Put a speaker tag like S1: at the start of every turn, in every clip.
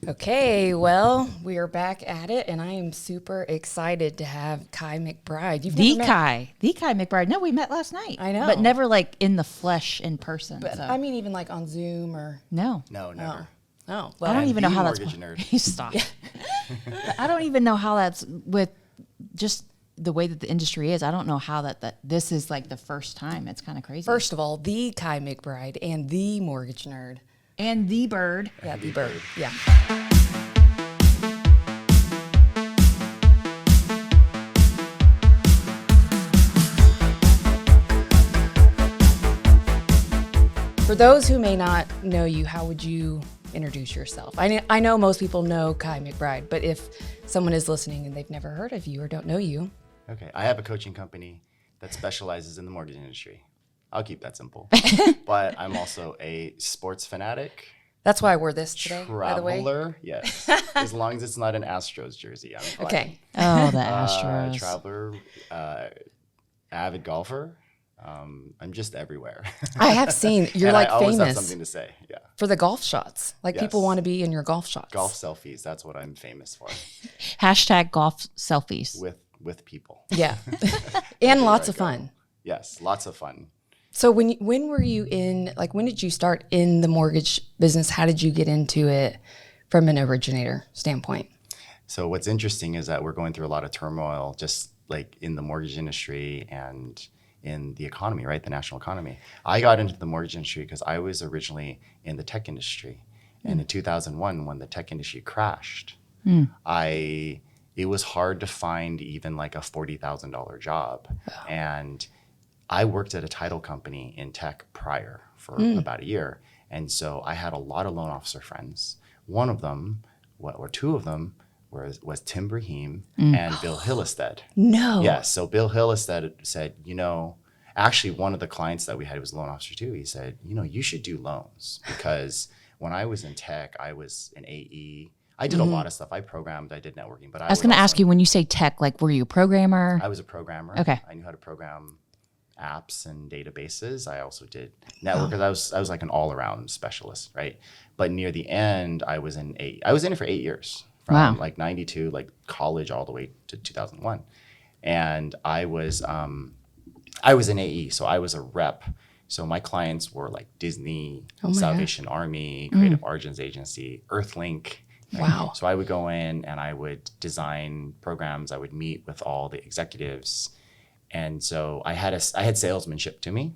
S1: Okay, well, we are back at it, and I am super excited to have Kai McBride. You've never met,
S2: The Kai McBride. No, we met last night.
S1: I know.
S2: But never like in the flesh in person.
S1: but
S2: so.
S1: I mean, even like on Zoom or
S2: No.
S3: No, never.
S1: oh,
S2: I
S1: well,
S2: don't even know how that's.
S3: mortgage nerd.
S2: Stop. But I don't even know how that's with just the way that the industry is. I don't know how that this is like the first time. It's kind of crazy.
S1: first of all, the Kai McBride and the mortgage nerd.
S2: And the Byrd.
S1: Yeah, the Byrd. Yeah. For those who may not know you, how would you introduce yourself? I know most people know Kai McBride, but if someone is listening and they've never heard of you or don't know you,
S3: Okay, I have a coaching company that specializes in the mortgage industry. I'll keep that simple. But I'm also a sports fanatic,
S1: that's why I wore this today, by the way.
S3: traveler. Yes, as long as it's not an Astros jersey, I'm fine.
S1: Okay.
S2: Oh, the Astros.
S3: Traveler, avid golfer. I'm just everywhere.
S1: I have seen you're
S3: And
S1: like
S3: I always have
S1: famous
S3: something to say. Yeah,
S1: for the golf shots. Like people
S3: Yes.
S1: want to be in your golf shots.
S3: golf selfies. That's what I'm famous for.
S2: Hashtag golf selfies.
S3: With people.
S1: Yeah. And lots
S3: I
S1: of
S3: go.
S1: fun.
S3: Yes, lots of fun.
S1: So when were you in, like, when did you start in the mortgage business? How did you get into it from an originator standpoint?
S3: So what's interesting is that we're going through a lot of turmoil, just like in the mortgage industry and in the economy, right? The national economy. I got into the mortgage industry because I was originally in the tech industry. And in 2001, when the tech industry crashed, it was hard to find even like a $40,000 job. And I worked at a title company in tech prior for about a year. And so I had a lot of loan officer friends. One of them, or two of them, was Tim Brahim and Bill Hillestead.
S1: No.
S3: Yes. So Bill Hillestead said, actually one of the clients that we had was a loan officer too. He said, you should do loans because when I was in tech, I was an AE. I did a lot of stuff. I programmed, I did networking, but
S2: I was going to ask you, when you say tech, like, were you a programmer?
S3: I was a programmer.
S2: Okay.
S3: I knew how to program apps and databases. I also did network because I was like an all-around specialist, right? But near the end, I was in it for 8 years, from like 92, like college, all the way to 2001. And I was an AE, so I was a rep. So my clients were like Disney, Salvation Army, Creative Artists Agency, Earthlink. Right?
S1: Wow.
S3: So I would go in and I would design programs. I would meet with all the executives. And so I had salesmanship to me.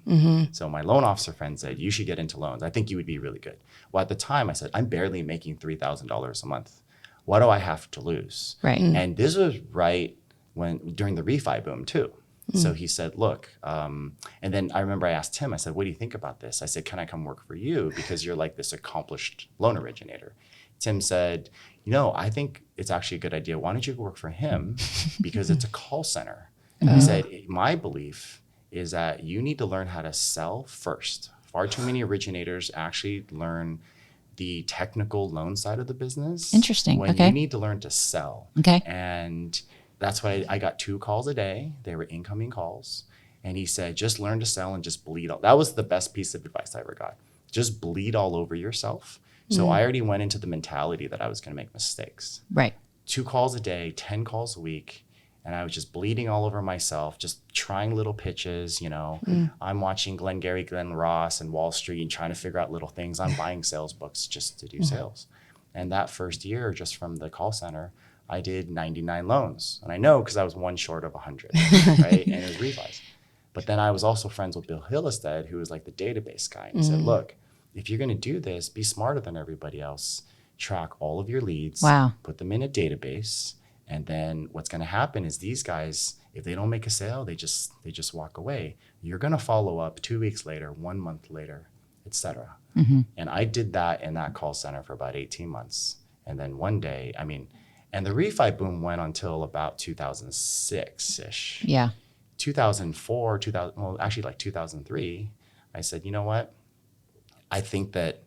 S3: So my loan officer friend said, you should get into loans. I think you would be really good. Well, at the time I said, I'm barely making $3,000 a month. What do I have to lose?
S2: Right.
S3: And this was right during the refi boom too. So he said, look, and then I remember I asked him, I said, what do you think about this? I said, can I come work for you? Because you're like this accomplished loan originator. Tim said, I think it's actually a good idea. Why don't you work for him? Because it's a call center. He said, my belief is that you need to learn how to sell first. Far too many originators actually learn the technical loan side of the business.
S2: Interesting.
S3: When
S2: Okay.
S3: you need to learn to sell.
S2: Okay.
S3: And that's why I got 2 calls a day. They were incoming calls. And he said, just learn to sell and just bleed. That was the best piece of advice I ever got. Just bleed all over yourself. So I already went into the mentality that I was going to make mistakes.
S2: Right.
S3: 2 calls a day, 10 calls a week. And I was just bleeding all over myself, just trying little pitches, I'm watching Glengarry Glen Ross and Wall Street and trying to figure out little things. I'm buying sales books just to do sales. And that first year, just from the call center, I did 99 loans. And I know because I was one short of 100, right? And it was refis. But then I was also friends with Bill Hillestead, who was like the database guy. And he said, look, if you're going to do this, be smarter than everybody else. Track all of your leads.
S2: Wow.
S3: Put them in a database. And then what's going to happen is these guys, if they don't make a sale, they just walk away. You're going to follow up 2 weeks later, 1 month later, et cetera. And I did that in that call center for about 18 months. And then one day, and the refi boom went until about 2006-ish.
S2: Yeah.
S3: 2004, actually like 2003, I said, you know what? I think that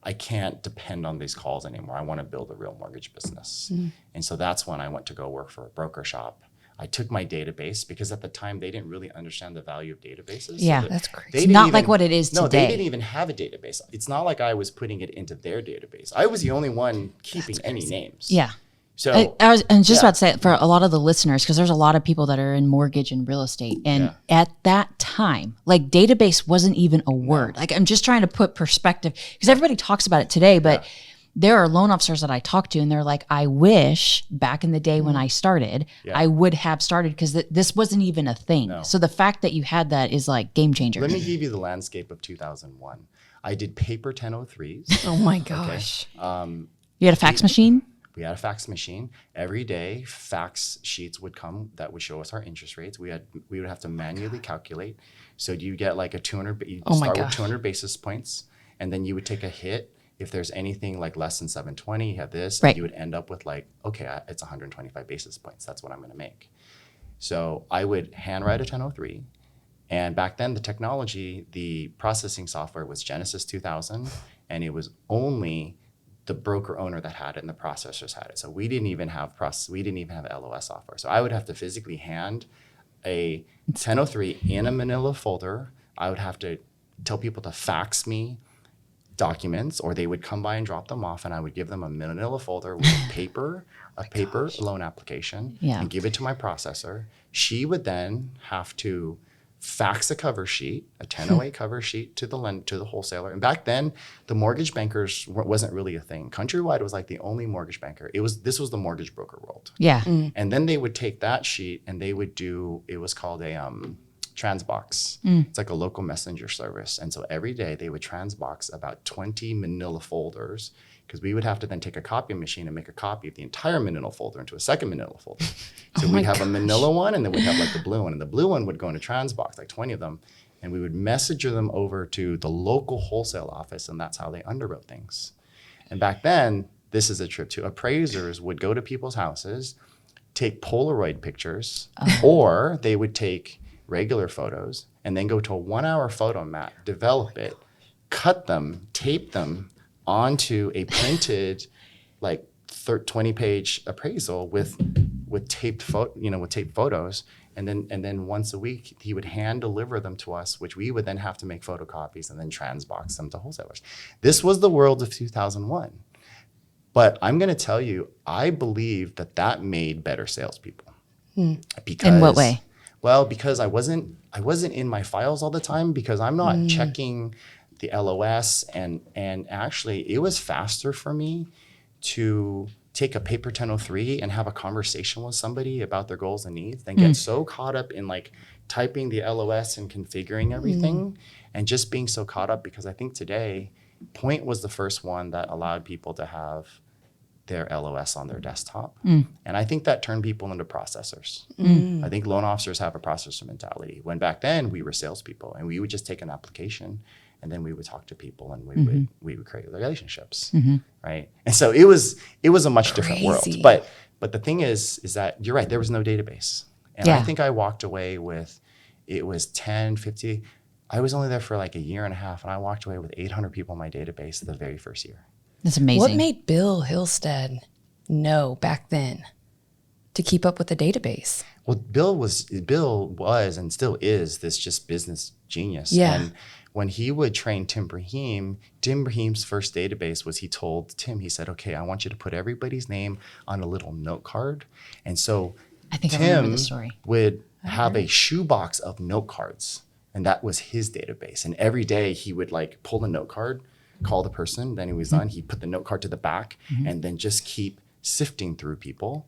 S3: I can't depend on these calls anymore. I want to build a real mortgage business. And so that's when I went to go work for a broker shop. I took my database because at the time they didn't really understand the value of databases.
S2: Yeah,
S1: That's crazy.
S3: They
S2: it's
S3: didn't
S2: not
S3: even-
S2: like what it is
S3: No,
S2: today.
S3: they didn't even have a database. It's not like I was putting it into their database. I was the only one keeping any names.
S2: Yeah.
S3: So
S2: I was just
S3: yeah.
S2: about to say for a lot of the listeners, because there's a lot of people that are in mortgage and real estate. And at that time, like database wasn't even a word. Like I'm just trying to put perspective because everybody talks about it today, but there are loan officers that I talk to and they're like, I wish back in the day when I started, I would have started because this wasn't even a thing.
S3: No.
S2: So the fact that you had that is like game changer.
S3: Let me give you the landscape of 2001. I did paper 1003s.
S1: Oh my gosh.
S2: You had a fax machine?
S3: We had a fax machine. Every day, fax sheets would come that would show us our interest rates. We would have to manually calculate. So you get like a 200. You start with 200 basis points, and then you would take a hit. If there's anything like less than 720, you have this, and you would end up with like, okay, it's 125 basis points. That's what I'm going to make. So I would handwrite a 1003. And back then, the technology, the processing software was Genesis 2000, and it was only the broker owner that had it and the processors had it. So we didn't even have LOS software. So I would have to physically hand a 1003 in a manila folder. I would have to tell people to fax me documents, or they would come by and drop them off, and I would give them a manila folder with a paper loan application and give it to my processor. She would then have to fax a cover sheet, a 1008 cover sheet to the wholesaler. And back then, the mortgage bankers wasn't really a thing. Countrywide was like the only mortgage banker. This was the mortgage broker world.
S2: Yeah.
S3: And then they would take that sheet and they would do, it was called a transbox. It's like a local messenger service. And so every day they would transbox about 20 manila folders, because we would have to then take a copy machine and make a copy of the entire manila folder into a second manila folder. So we'd have a manila one, and then we'd have like the blue one, and the blue one would go into transbox, like 20 of them, and we would message them over to the local wholesale office, and that's how they underwrote things. And back then, this is a trip too. Appraisers would go to people's houses, take Polaroid pictures, or they would take regular photos and then go to a 1 hour photo mat, develop it, cut them, tape them onto a printed like 20-page appraisal with taped photos, and then once a week he would hand deliver them to us, which we would then have to make photocopies and then transbox them to wholesalers. This was the world of 2001. But I'm going to tell you, I believe that made better salespeople. Because,
S2: in what way?
S3: Well, because I wasn't in my files all the time, because I'm not checking the LOS, and actually it was faster for me to take a paper 1003 and have a conversation with somebody about their goals and needs than get so caught up in like typing the LOS and configuring everything and just being so caught up, because I think today Point was the first one that allowed people to have their LOS on their desktop. And I think that turned people into processors. I think loan officers have a processor mentality, when back then we were salespeople and we would just take an application and then we would talk to people and we would create relationships, right? And so it was a much different world. But the thing is that you're right, there was no database. And I think I walked away with, it was 10, 50, I was only there for like a year and a half, and I walked away with 800 people in my database the very first year.
S2: That's amazing.
S1: What made Bill Hillstead know back then to keep up with the database?
S3: Well, Bill was and still is this just business genius.
S1: Yeah.
S3: And when he would train Tim Brahim's first database was, he told Tim, he said, okay, I want you to put everybody's name on a little note card. And so
S2: I think I remember the story.
S3: Would have a shoebox of note cards, and that was his database. And every day he would like pull the note card, call the person, then he was done. He'd put the note card to the back and then just keep sifting through people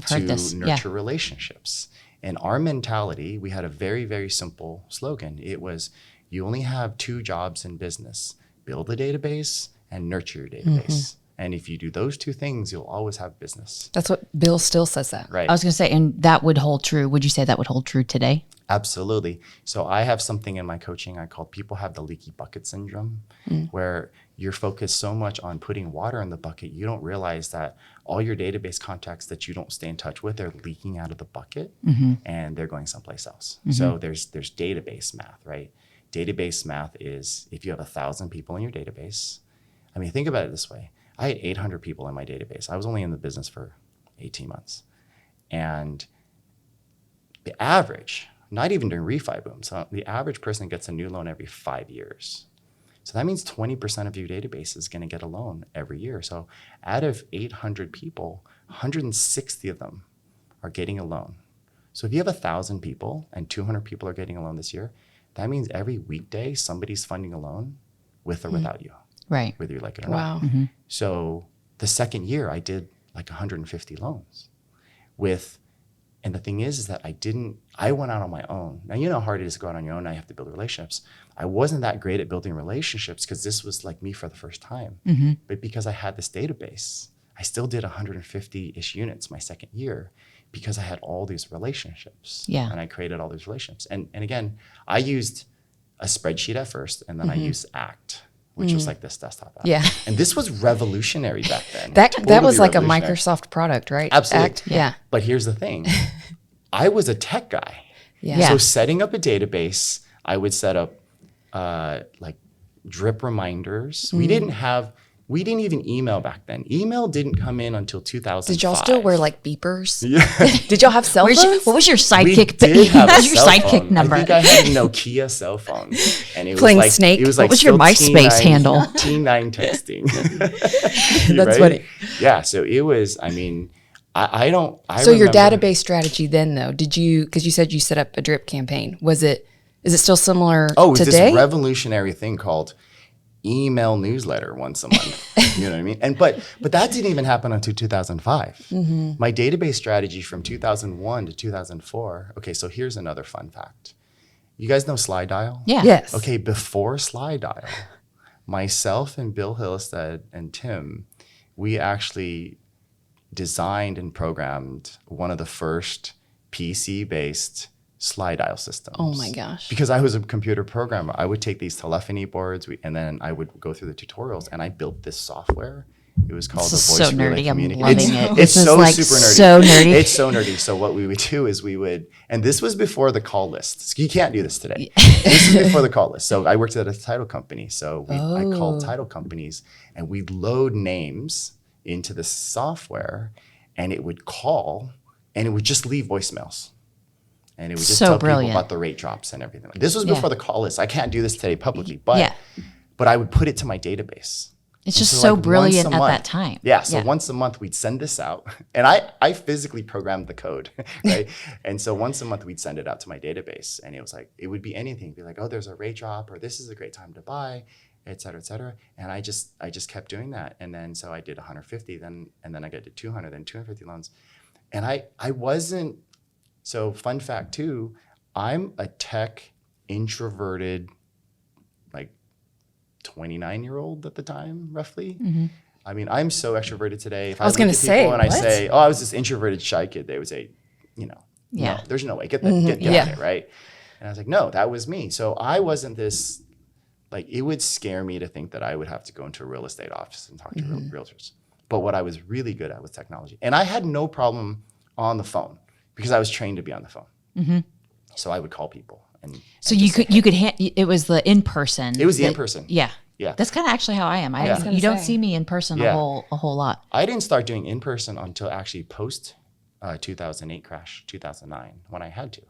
S3: to nurture relationships. And our mentality, we had a very, very simple slogan. It was, you only have 2 jobs in business: build a database and nurture your database. And if you do those 2 things, you'll always have business.
S1: That's what Bill still says that.
S3: Right.
S2: I was going to say, and that would hold true. Would you say that would hold true today?
S3: Absolutely. So I have something in my coaching I call people have the leaky bucket syndrome, where you're focused so much on putting water in the bucket, you don't realize that all your database contacts that you don't stay in touch with are leaking out of the bucket and they're going someplace else. So there's database math, right? Database math is, if you have 1,000 people in your database, I mean, think about it this way. I had 800 people in my database. I was only in the business for 18 months. And The average, not even during refi boom, so the average person gets a new loan every 5 years. So that means 20% of your database is going to get a loan every year. So out of 800 people, 160 of them are getting a loan. So if you have 1,000 people and 200 people are getting a loan this year, that means every weekday somebody's funding a loan with or without you,
S2: Right.
S3: whether you like it or
S1: Wow.
S3: not. So the second year I did like 150 loans and the thing is that I went out on my own. Now, you know how hard it is to go out on your own. Now you have to build relationships. I wasn't that great at building relationships because this was like me for the first time. But because I had this database, I still did 150-ish units my second year because I had all these relationships.
S2: Yeah.
S3: And I created all these relationships. And again, I used a spreadsheet at first, and then I used Act, which was like this desktop app.
S1: Yeah.
S3: And this was revolutionary back then.
S1: That was
S3: Totally
S1: like a
S3: revolutionary.
S1: Microsoft product, right?
S3: Absolutely.
S1: Act. Yeah.
S3: But here's the thing. I was a tech guy.
S1: Yeah.
S3: So setting up a database, I would set up like drip reminders. We didn't even email back then. Email didn't come in until 2005.
S1: Did y'all still wear like beepers?
S3: Yeah.
S1: Did y'all have cell phones?
S2: What was your
S3: We
S2: sidekick?
S3: did have
S2: What
S3: a
S2: was your
S3: cell
S2: sidekick
S3: phone.
S2: number?
S3: I think I had a Nokia cell phone. And it
S1: Playing
S3: was like,
S1: Snake?
S3: It was
S2: What
S3: like
S2: was your
S3: still
S2: MySpace
S3: T9
S2: handle?
S3: T9 texting.
S1: That's funny.
S3: Yeah. So it was, I mean, I
S1: So your
S3: remember-
S1: database strategy then though, because you said you set up a drip campaign. Is it still similar
S3: Oh, it's
S1: today?
S3: this revolutionary thing called email newsletter once a month. You know what I mean? And but that didn't even happen until 2005. My database strategy from 2001 to 2004. Okay, so here's another fun fact. You guys know Slide Dial?
S2: Yeah.
S1: Yes.
S3: Okay, before Slide Dial, myself and Bill Hillestead and Tim, we actually designed and programmed one of the first PC-based slide dial systems.
S1: Oh my gosh.
S3: Because I was a computer programmer, I would take these telephony boards and then I would go through the tutorials and I built this software. It was called
S2: This
S3: the
S2: is
S3: Voice
S2: so
S3: Relay
S2: nerdy. I'm
S3: Communication.
S2: loving it.
S3: It's
S2: This is
S3: so
S2: like
S3: super nerdy.
S2: so nerdy.
S3: It's so nerdy. So what we would do is and this was before the call list. You can't do this today. This is before the call list. So I worked at a title company. So I called title companies and we'd load names into the software and it would call and it would just leave voicemails. And it would just
S2: So
S3: tell
S2: brilliant.
S3: people about the rate drops and everything. This was before the call list. I can't do this today publicly, but
S2: Yeah.
S3: but I would put it to my database.
S2: It's
S3: And
S2: just
S3: so,
S2: so
S3: like,
S2: brilliant
S3: once a
S2: at
S3: month-
S2: that time.
S3: Yeah. So once a month we'd send this out. And I physically programmed the code, right? And so once a month we'd send it out to my database. And it was like, it would be anything. It'd be like, oh, there's a rate drop, or this is a great time to buy, et cetera, et cetera. And I just kept doing that. And then so I did 150, and then I got to 200, then 250 loans. And I wasn't, so fun fact too, I'm a tech introverted, like 29-year-old at the time, roughly. I mean, I'm so extroverted today. If I
S1: was
S3: look
S1: gonna
S3: at people
S1: say,
S3: and I
S1: what?
S3: say, oh, I was this introverted shy kid, they would say, no, there's no way. Get out of it, right? And I was like, no, that was me. So I wasn't this, like, it would scare me to think that I would have to go into a real estate office and talk to realtors. But what I was really good at was technology. And I had no problem on the phone because I was trained to be on the phone. So I would call people.
S2: So you could it was the in person.
S3: It was the in-person.
S2: Yeah.
S3: Yeah.
S2: That's kind of actually how I am.
S3: was
S1: gonna
S2: You don't
S1: say.
S2: see me in person
S3: Yeah.
S2: a whole lot.
S3: I didn't start doing in-person until actually post 2008 crash, 2009, when I had to.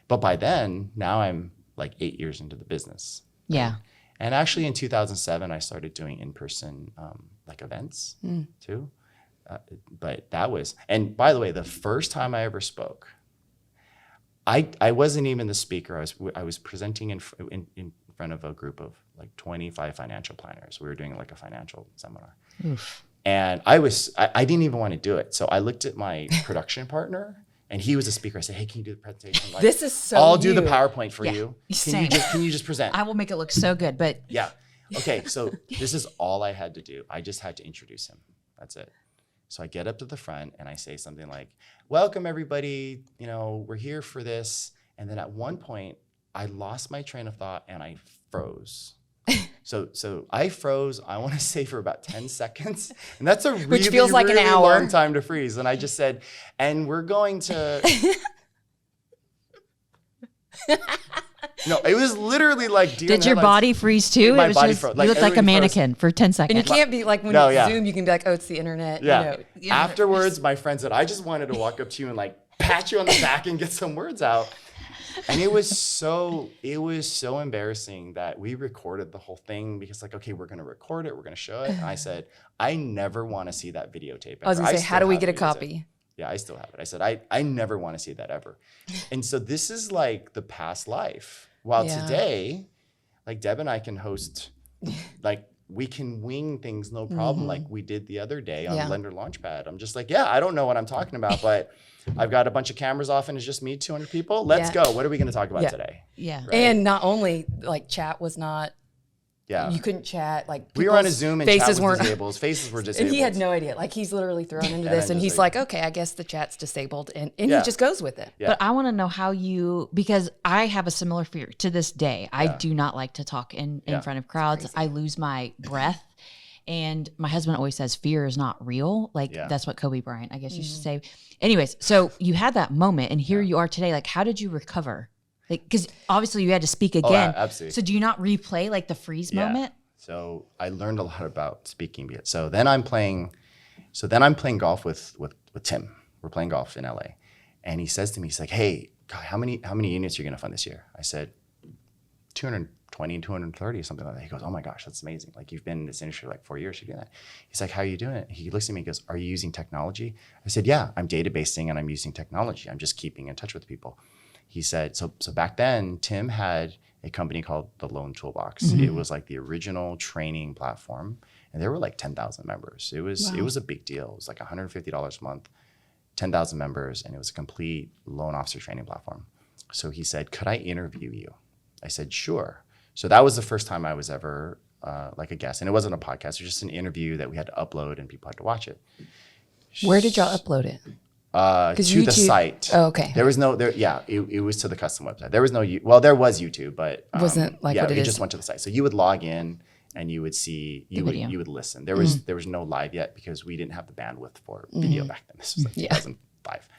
S3: But by then, now I'm like 8 years into the business.
S2: Yeah.
S3: And actually in 2007, I started doing in-person like events too. But that was, and by the way, the first time I ever spoke, I wasn't even the speaker. I was presenting in front of a group of like 25 financial planners. We were doing like a financial seminar.
S2: Oof.
S3: And I didn't even want to do it. So I looked at my production partner and he was a speaker. I said, hey, can you do the presentation? Like,
S1: This is so
S3: I'll do the
S1: you.
S3: PowerPoint for you.
S2: Same.
S3: Can you just present?
S2: I will make it look so good, but
S3: Yeah. Okay, so this is all I had to do. I just had to introduce him. That's it. So I get up to the front and I say something like, welcome everybody, we're here for this. And then at one point I lost my train of thought and I froze. So I froze, I want to say for about 10 seconds. And that's a really,
S1: feels like an
S3: really
S1: hour.
S3: long time to freeze. And I just said, and we're going to... No, it was literally like deer in
S2: did
S3: the
S2: your
S3: headlights.
S2: body freeze too?
S3: My
S2: it was
S3: body
S2: just,
S3: froze.
S2: you
S3: Like,
S2: looked like a
S3: everybody froze.
S2: mannequin for 10 seconds.
S1: And you can't be like when
S3: No,
S1: you
S3: yeah.
S1: Zoom, you can be like, oh, it's the internet.
S3: Yeah.
S1: You know.
S3: Afterwards, my friend said, I just wanted to walk up to you and like pat you on the back and get some words out. And it was so embarrassing that we recorded the whole thing because like, okay, we're going to record it. We're going to show it. And I said, I never want to see that videotape.
S1: I was going to say, how do we get a copy?
S3: Yeah, I still have it. I said, I never want to see that ever. And so this is like the past life. While today, like Deb and I can host, like we can wing things no problem like we did the other day on Lender Launchpad. I'm just like, yeah, I don't know what I'm talking about, but I've got a bunch of cameras off and it's just me, 200 people. Let's go. What are we going to talk about today?
S2: Yeah.
S3: Right?
S1: And not only like chat was not, you couldn't chat. Like
S3: we were on a Zoom and faces chat was disabled. Faces were disabled.
S1: And he had no idea. Like he's literally thrown into this and he's like, okay, I guess the chat's disabled. And he just goes with it.
S2: Yeah. But I want to know how because I have a similar fear to this day. I do not like to talk in front of crowds. I lose my breath. And my husband always says fear is not real. Like that's what Kobe Bryant, I guess you should say. Anyways, so you had that moment and here you are today. Like, how did you recover? Like, because obviously you had to speak again.
S3: Absolutely.
S2: So do you not replay like the freeze moment?
S3: So I learned a lot about speaking. So then I'm playing golf with Tim. We're playing golf in LA. And he says to me, he's like, hey, God, how many units are you going to fund this year? I said, 220, 230, something like that. He goes, oh my gosh, that's amazing. Like you've been in this industry like 4 years, you're doing that. He's like, how are you doing it? He looks at me and goes, are you using technology? I said, yeah, I'm databasing and I'm using technology. I'm just keeping in touch with people. He said, so back then, Tim had a company called the Loan Toolbox. It was like the original training platform. And there were like 10,000 members. It was a big deal. It was like $150 a month, 10,000 members, and it was a complete loan officer training platform. So he said, could I interview you? I said, sure. So that was the first time I was ever like a guest. And it wasn't a podcast. It was just an interview that we had to upload and people had to watch it.
S1: Where did y'all upload it?
S3: To the site.
S1: Oh, okay.
S3: There was no there. Yeah, it was to the custom website. There was no there was YouTube, but
S1: wasn't like what it is.
S3: It just went to the site. So you would log in and you would see you would listen. There was no live yet because we didn't have the bandwidth for video back then. This was like 2005.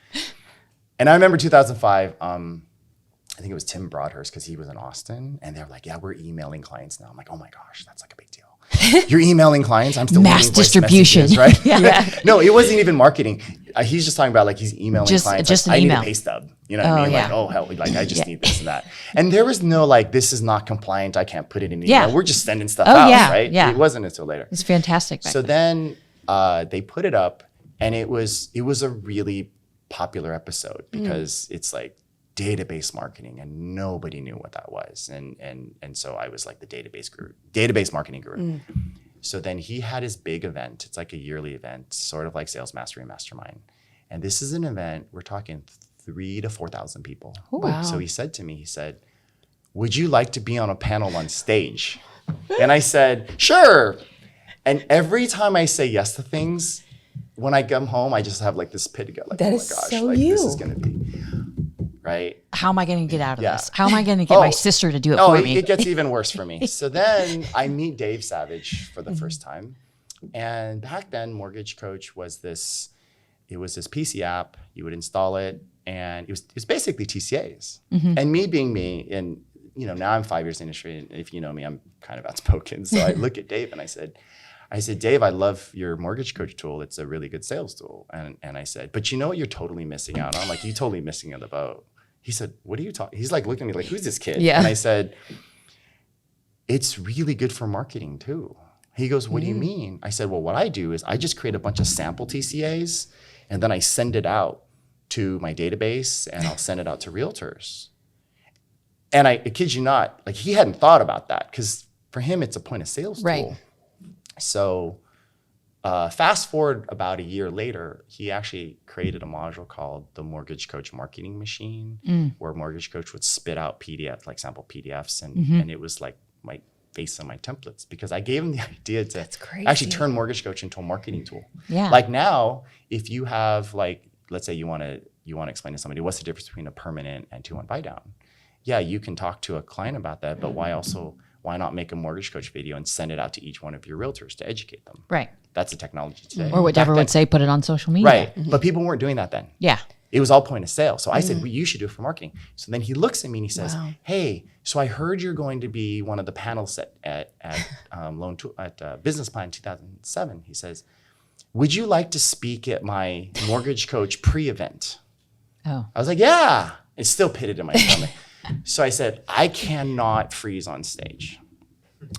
S3: And I remember 2005. I think it was Tim Broadhurst because he was in Austin, and they were like, "Yeah, we're emailing clients now." I'm like, "Oh my gosh, that's like a big deal." You're emailing clients. I'm still
S2: mass distribution,
S3: right? No, it wasn't even marketing. He's just talking about like he's emailing clients.
S2: Just
S3: like,
S2: an email.
S3: I need a pay stub. You know what I mean? Like, oh hell, like I just need this and that. And there was no like, this is not compliant. I can't put it in email. We're just sending stuff out, right?
S2: Yeah.
S3: It wasn't until later.
S2: It's fantastic.
S3: So then they put it up, and it was a really popular episode because it's like database marketing, and nobody knew what that was. And so I was like the database marketing guru. So then he had his big event. It's like a yearly event, sort of like Sales Mastery Mastermind. And this is an event, we're talking 3,000 to 4,000 people.
S1: Wow.
S3: So he said to me, he said, would you like to be on a panel on stage? And I said, sure. And every time I say yes to things, when I come home, I just have like this pit to go like,
S1: that
S3: oh my
S1: is
S3: gosh,
S1: so
S3: like
S1: you.
S3: this is gonna be, right?
S2: How am I going to get out of this? How am I going to get my sister to do it for me?
S3: It gets even worse for me. So then I meet Dave Savage for the first time. And back then, Mortgage Coach was this PC app. You would install it, and it was basically TCAs. And me being me, and now I'm 5 years in the industry, and if you know me, I'm kind of outspoken. So I look at Dave and I said, Dave, I love your Mortgage Coach tool. It's a really good sales tool. And I said, but you know what you're totally missing out on? Like, you're totally missing on the boat. He said, what are you talking? He's like looking at me like, who's this kid?
S1: Yeah.
S3: And I said, it's really good for marketing too. He goes, what do you mean? I said, well, what I do is I just create a bunch of sample TCAs, and then I send it out to my database, and I'll send it out to realtors. And I kid you not, like he hadn't thought about that because for him, it's a point of sales tool. So fast forward about a year later, he actually created a module called the Mortgage Coach Marketing Machine, where Mortgage Coach would spit out PDFs, like sample PDFs, and it was like my based on my templates, because I gave him the idea to actually turn Mortgage Coach into a marketing tool.
S2: Yeah.
S3: Like now, if you have like, let's say you want to explain to somebody what's the difference between a permanent and 2-1 buy down. Yeah, you can talk to a client about that, but why not make a Mortgage Coach video and send it out to each one of your realtors to educate them?
S2: Right.
S3: That's the technology today.
S2: Or what Deborah would say, put it on social media.
S3: Right. But people weren't doing that then.
S2: Yeah.
S3: It was all point of sale. So I said, well, you should do it for marketing. So then he looks at me and he says, hey, so I heard you're going to be one of the panelists at Business Plan 2007. He says, would you like to speak at my Mortgage Coach pre-event?
S2: Oh.
S3: I was like, yeah. It's still pitted in my stomach. So I said, I cannot freeze on stage.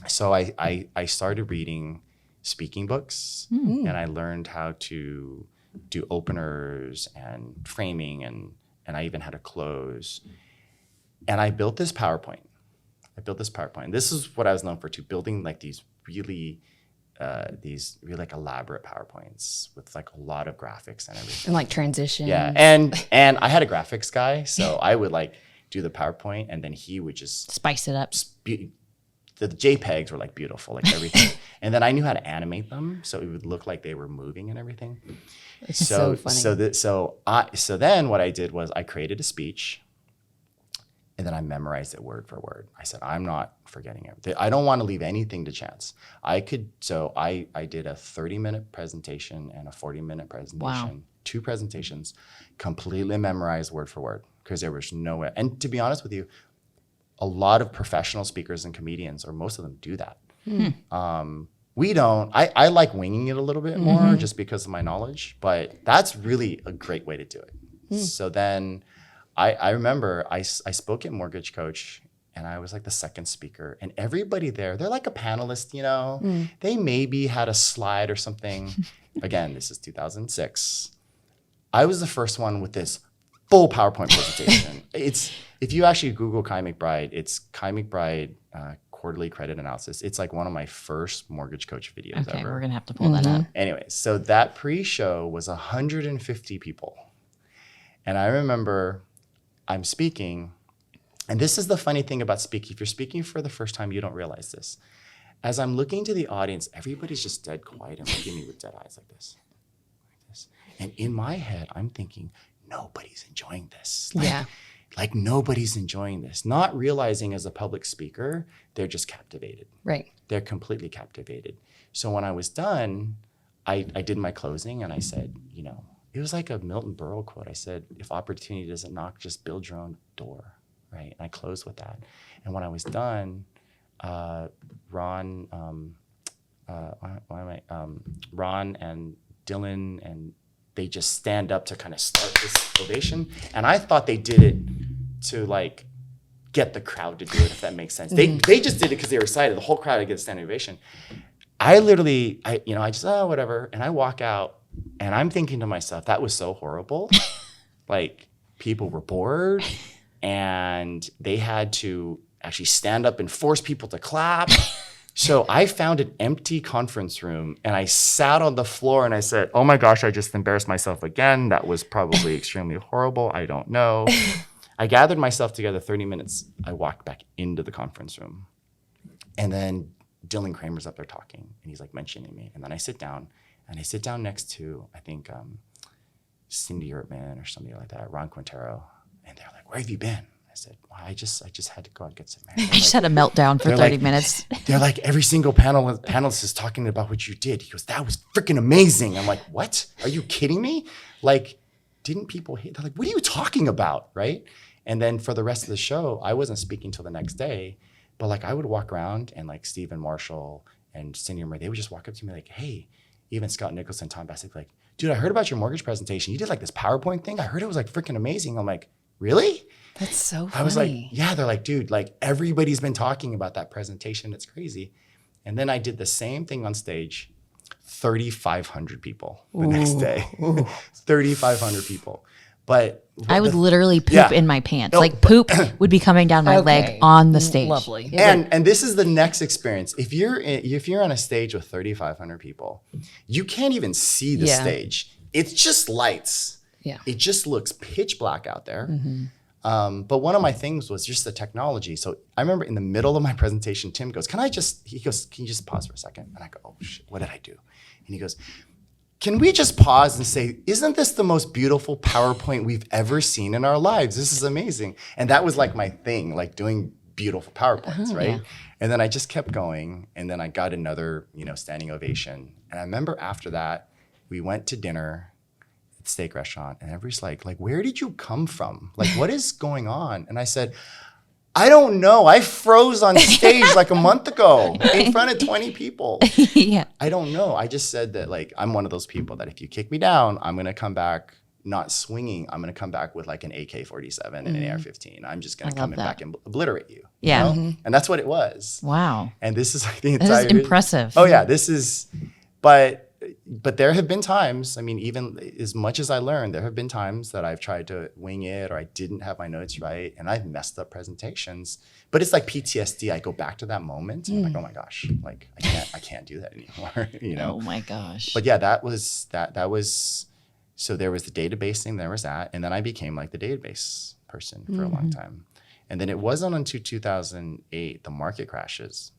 S3: So I started reading speaking books, and I learned how to do openers and framing, and I even had to close. And I built this PowerPoint. This is what I was known for too, building like these really like elaborate PowerPoints with like a lot of graphics and everything.
S1: And like transitions.
S3: Yeah, and I had a graphics guy, so I would like do the PowerPoint, and then he would just
S2: Spice it up.
S3: The JPEGs were like beautiful, like everything. And then I knew how to animate them, so it would look like they were moving and everything.
S1: It's so funny.
S3: So then what I did was I created a speech, and then I memorized it word for word. I said, I'm not forgetting it. I don't want to leave anything to chance. I did a 30-minute presentation and a 40-minute presentation.
S2: Wow.
S3: 2 presentations, completely memorized word for word, because there was no way. And to be honest with you, a lot of professional speakers and comedians, or most of them, do that. We don't. I like winging it a little bit more just because of my knowledge, but that's really a great way to do it. So then I remember I spoke at Mortgage Coach, and I was like the second speaker, and everybody there, they're like a panelist, you know, they maybe had a slide or something. Again, this is 2006. I was the first one with this full PowerPoint presentation. If you actually Google Kai McBride, it's Kai McBride quarterly credit analysis. It's like one of my first Mortgage Coach videos
S2: Okay,
S3: ever.
S2: we're gonna have to pull that up.
S3: Anyway, so that pre-show was 150 people. And I remember I'm speaking, and this is the funny thing about speaking. If you're speaking for the first time, you don't realize this. As I'm looking to the audience, everybody's just dead quiet and looking at me with dead eyes like this. And in my head, I'm thinking, nobody's enjoying this. Like nobody's enjoying this. Not realizing as a public speaker, they're just captivated.
S1: Right.
S3: They're completely captivated. So when I was done, I did my closing, and I said, you know, it was like a Milton Berle quote. I said, if opportunity doesn't knock, just build your own door, right? And I closed with that. And when I was done, Ron and Dylan, and they just stand up to kind of start this ovation. And I thought they did it to like get the crowd to do it, if that makes sense. They just did it because they were excited. The whole crowd to get a standing ovation. I just, whatever. And I walk out, and I'm thinking to myself, that was so horrible. Like, people were bored, and they had to actually stand up and force people to clap. So I found an empty conference room, and I sat on the floor, and I said, oh my gosh, I just embarrassed myself again. That was probably extremely horrible. I don't know. I gathered myself together 30 minutes. I walked back into the conference room, and then Dylan Kramer's up there talking, and he's like mentioning me. And then I sit down, next to, I think, Cindy Ertman or somebody like that, Ron Quintero. And they're like, where have you been? I said, well, I just had to go and get some air.
S2: I just had a meltdown for 30 minutes.
S3: They're like, every single panelist is talking about what you did. He goes, that was freaking amazing. I'm like, what? Are you kidding me? Like, didn't people hate? They're like, what are you talking about, right? And then for the rest of the show, I wasn't speaking till the next day, but like I would walk around, and like Stephen Marshall and Cindy Murray, they would just walk up to me like, hey, even Scott Nicholson, Tom Bassett, like, dude, I heard about your mortgage presentation. You did like this PowerPoint thing. I heard it was like freaking amazing. I'm like, really?
S1: That's so funny.
S3: I was like, yeah. They're like, dude, like everybody's been talking about that presentation. It's crazy. And then I did the same thing on stage, 3,500 people the next day. 3,500 people. But
S2: I would literally poop in my pants. Like poop would be coming down my leg on the stage.
S1: Lovely.
S3: And this is the next experience. If you're on a stage with 3,500 people, you can't even see the stage. It's just lights.
S1: Yeah.
S3: It just looks pitch black out there. But one of my things was just the technology. So I remember in the middle of my presentation, Tim goes, can you just pause for a second? And I go, oh shit, what did I do? And he goes, can we just pause and say, isn't this the most beautiful PowerPoint we've ever seen in our lives? This is amazing. And that was like my thing, like doing beautiful PowerPoints, right? Yeah. And then I just kept going. And then I got another, standing ovation. And I remember after that, we went to dinner at the steak restaurant, and everybody's like, where did you come from? Like, what is going on? And I said, I don't know. I froze on stage like a month ago in front of 20 people.
S2: Yeah.
S3: I don't know. I just said that I'm one of those people that if you kick me down, I'm going to come back not swinging, I'm going to come back with like an AK-47 and an AR-15. I'm just going to
S2: I
S3: come
S2: love
S3: in
S2: that.
S3: back and obliterate you.
S2: Yeah.
S3: You know? And that's what it was.
S2: Wow.
S3: And this is like the
S2: This
S3: entire.
S2: is impressive.
S3: Oh yeah, this is. But there have been times. I mean, even as much as I learned, there have been times that I've tried to wing it, or I didn't have my notes right, and I've messed up presentations. But it's like PTSD. I go back to that moment, and I'm like, oh my gosh, like I can't do that anymore. You know.
S2: Oh my gosh.
S3: But yeah, that was. So there was the database thing. There was that, and then I became like the database person for a long time. And then it wasn't until 2008 the market crashes,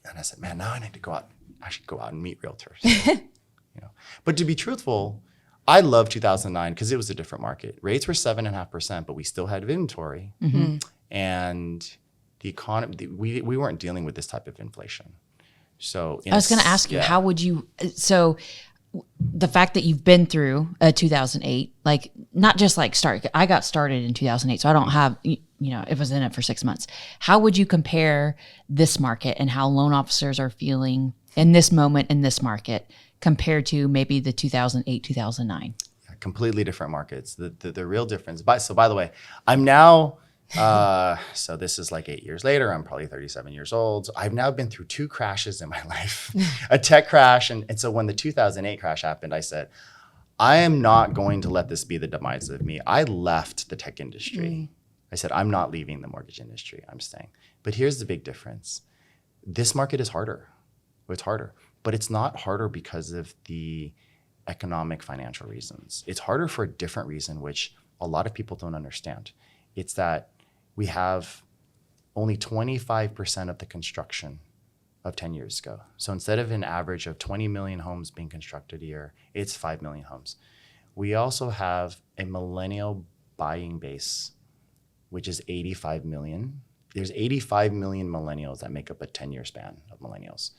S3: and I said, man, now I need to go out. I should go out and meet realtors. You know, but to be truthful, I love 2009 because it was a different market. Rates were 7.5%, but we still had inventory, and the economy. We weren't dealing with this type of inflation. So
S2: I was going to ask you, how would you? So the fact that you've been through 2008, like not just like I got started in 2008, so I don't have. It was in it for 6 months. How would you compare this market and how loan officers are feeling in this moment in this market compared to maybe the 2008, 2009?
S3: Yeah, completely different markets. The real difference. By the way, I'm now, so this is like 8 years later. I'm probably 37 years old. So I've now been through 2 crashes in my life, a tech crash. And so when the 2008 crash happened, I said, I am not going to let this be the demise of me. I left the tech industry. I said, I'm not leaving the mortgage industry. I'm staying. But here's the big difference. This market is harder. It's harder, but it's not harder because of the economic financial reasons. It's harder for a different reason, which a lot of people don't understand. It's that we have only 25% of the construction of 10 years ago. So instead of an average of 20 million homes being constructed a year, it's 5 million homes. We also have a millennial buying base, which is 85 million. There's 85 million millennials that make up a 10-year span of millennials.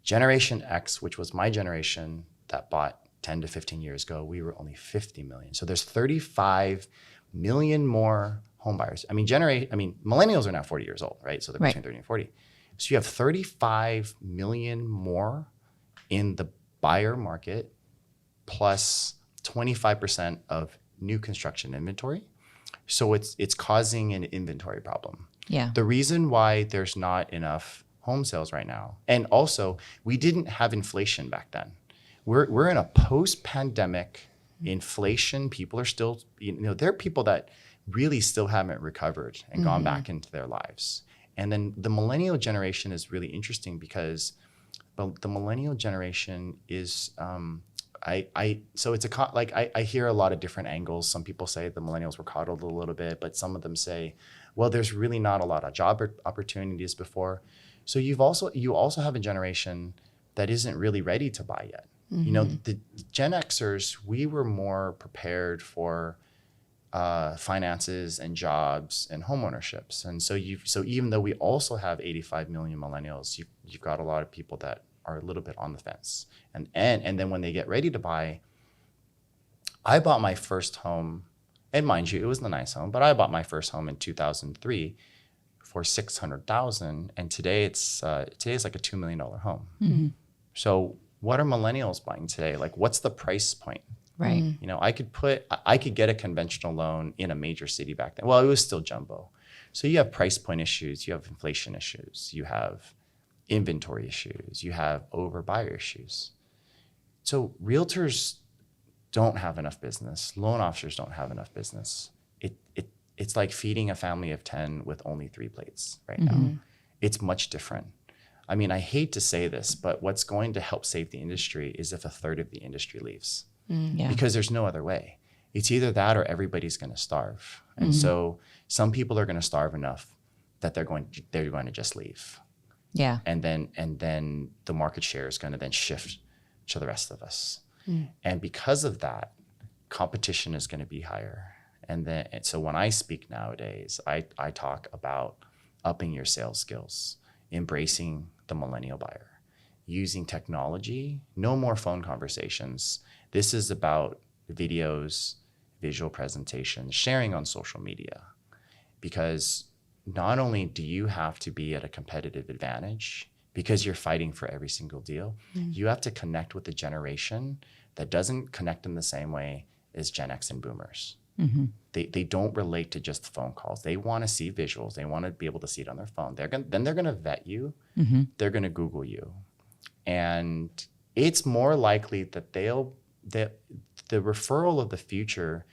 S3: Generation X, which was my generation that bought 10 to 15 years ago, we were only 50 million. So there's 35 million more home buyers. I mean, millennials are now 40 years old, right? So they're between 30 and 40. So you have 35 million more in the buyer market, plus 25% of new construction inventory. So it's causing an inventory problem.
S2: Yeah.
S3: The reason why there's not enough home sales right now, and also we didn't have inflation back then. We're in a post-pandemic inflation. People are still, there are people that really still haven't recovered and gone back into their lives. And then the millennial generation is really interesting because the millennial generation is, I hear a lot of different angles. Some people say the millennials were coddled a little bit, but some of them say, well, there's really not a lot of job opportunities before. So you also have a generation that isn't really ready to buy yet. The Gen Xers, we were more prepared for finances and jobs and home ownerships. And so even though we also have 85 million millennials, you've got a lot of people that are a little bit on the fence. And then when they get ready to buy, I bought my first home, and mind you, it wasn't a nice home, but I bought my first home in 2003 for $600,000, and today it's like a $2 million home. So what are millennials buying today? Like, what's the price point?
S2: Right.
S3: I could get a conventional loan in a major city back then. Well, it was still jumbo. So you have price point issues, you have inflation issues, you have inventory issues, you have overbuyer issues. So realtors don't have enough business. Loan officers don't have enough business. It's like feeding a family of 10 with only 3 plates right now. It's much different. I mean, I hate to say this, but what's going to help save the industry is if a third of the industry leaves. Because there's no other way. It's either that or everybody's going to starve. And so some people are going to starve enough that they're going to just leave.
S2: Yeah.
S3: And then the market share is going to then shift to the rest of us. And because of that, competition is going to be higher. And so when I speak nowadays, I talk about upping your sales skills, embracing the millennial buyer, using technology, no more phone conversations. This is about videos, visual presentations, sharing on social media. Because not only do you have to be at a competitive advantage because you're fighting for every single deal, you have to connect with a generation that doesn't connect in the same way is Gen X and boomers.
S2: Mm-hmm.
S3: They don't relate to just phone calls. They want to see visuals. They want to be able to see it on their phone. They're gonna vet you.
S2: Mm-hmm.
S3: They're gonna Google you, and it's more likely that the referral of the future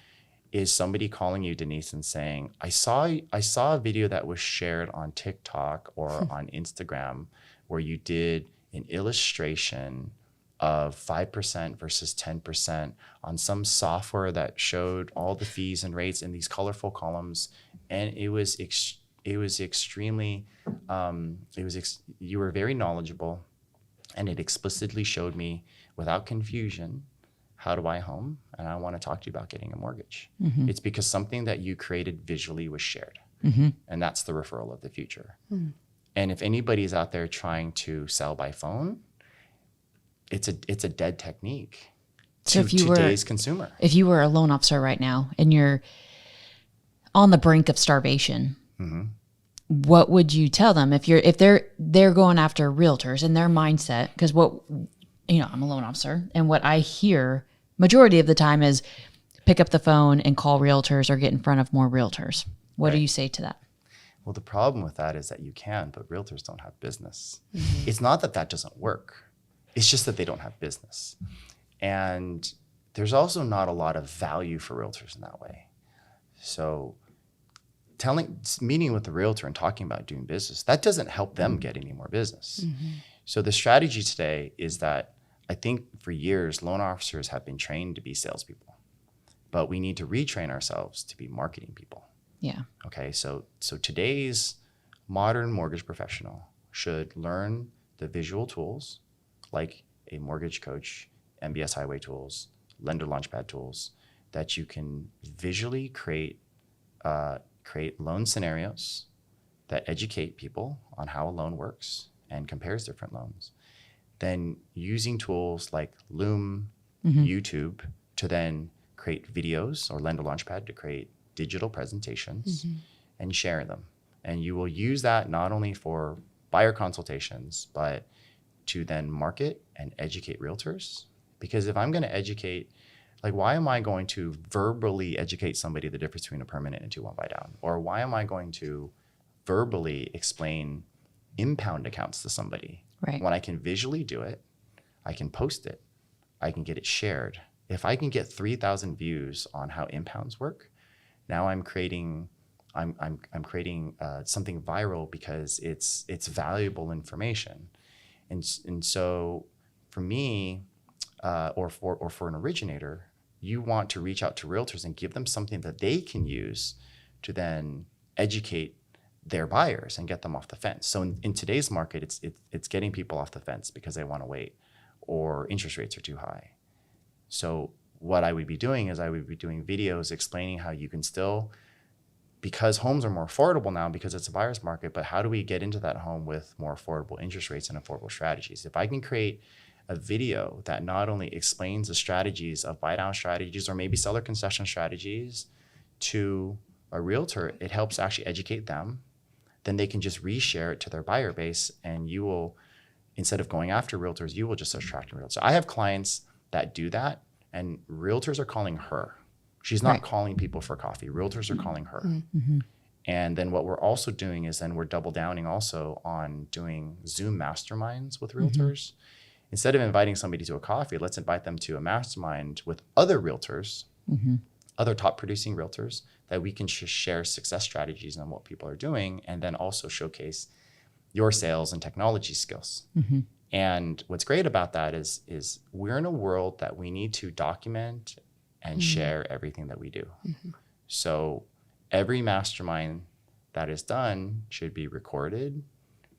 S3: is somebody calling you, Denise, and saying, I saw a video that was shared on TikTok or on Instagram where you did an illustration of 5% versus 10% on some software that showed all the fees and rates in these colorful columns. And it was extremely, you were very knowledgeable, and it explicitly showed me without confusion how to buy a home, and I want to talk to you about getting a mortgage.
S2: Mm-hmm.
S3: It's because something that you created visually was shared.
S2: Mm-hmm.
S3: And that's the referral of the future.
S1: Mm.
S3: And if anybody's out there trying to sell by phone, it's a dead technique
S2: So
S3: to today's consumer.
S2: If you were a loan officer right now and you're on the brink of starvation,
S3: Mm-hmm.
S2: what would you tell them if they're going after realtors and their mindset? Because I'm a loan officer, and what I hear majority of the time is pick up the phone and call realtors or get in front of more realtors. What do you say to that?
S3: Well, the problem with that is that you can, but realtors don't have business.
S1: Mm-hmm.
S3: It's not that that doesn't work. It's just that they don't have business. And there's also not a lot of value for realtors in that way. So meeting with the realtor and talking about doing business, that doesn't help them get any more business.
S1: Mm-hmm.
S3: So the strategy today is that I think for years, loan officers have been trained to be salespeople, but we need to retrain ourselves to be marketing people.
S2: Yeah.
S3: Okay, so today's modern mortgage professional should learn the visual tools like a mortgage coach, MBS Highway tools, lender launchpad tools that you can visually create loan scenarios that educate people on how a loan works and compares different loans. Then using tools like Loom,
S2: Mm-hmm.
S3: YouTube to then create videos, or Lender Launchpad to create digital presentations
S1: Mm-hmm.
S3: and share them. And you will use that not only for buyer consultations, but to then market and educate realtors. Because if I'm going to educate, like, why am I going to verbally educate somebody the difference between a permanent and 2-1 buy down? Or why am I going to verbally explain impound accounts to somebody?
S2: Right.
S3: When I can visually do it, I can post it, I can get it shared. If I can get 3,000 views on how impounds work, now I'm creating something viral because it's valuable information. And so for me, or for an originator, you want to reach out to realtors and give them something that they can use to then educate their buyers and get them off the fence. So in today's market, it's getting people off the fence because they want to wait, or interest rates are too high. So what I would be doing is I would be doing videos explaining how you can still, because homes are more affordable now because it's a buyer's market, but how do we get into that home with more affordable interest rates and affordable strategies? If I can create a video that not only explains the strategies of buy down strategies or maybe seller concession strategies to a realtor, it helps actually educate them. Then they can just reshare it to their buyer base, and you will, instead of going after realtors, you will just attract realtors. I have clients that do that, and realtors are calling her. She's not calling people for coffee. Realtors are calling her.
S2: Mm-hmm.
S3: And then what we're also doing is then we're double downing also on doing Zoom masterminds with realtors. Instead of inviting somebody to a coffee, let's invite them to a mastermind with other realtors, other top producing realtors, that we can share success strategies on what people are doing, and then also showcase your sales and technology skills.
S2: Mm-hmm.
S3: And what's great about that is we're in a world that we need to document and share everything that we do. So every mastermind that is done should be recorded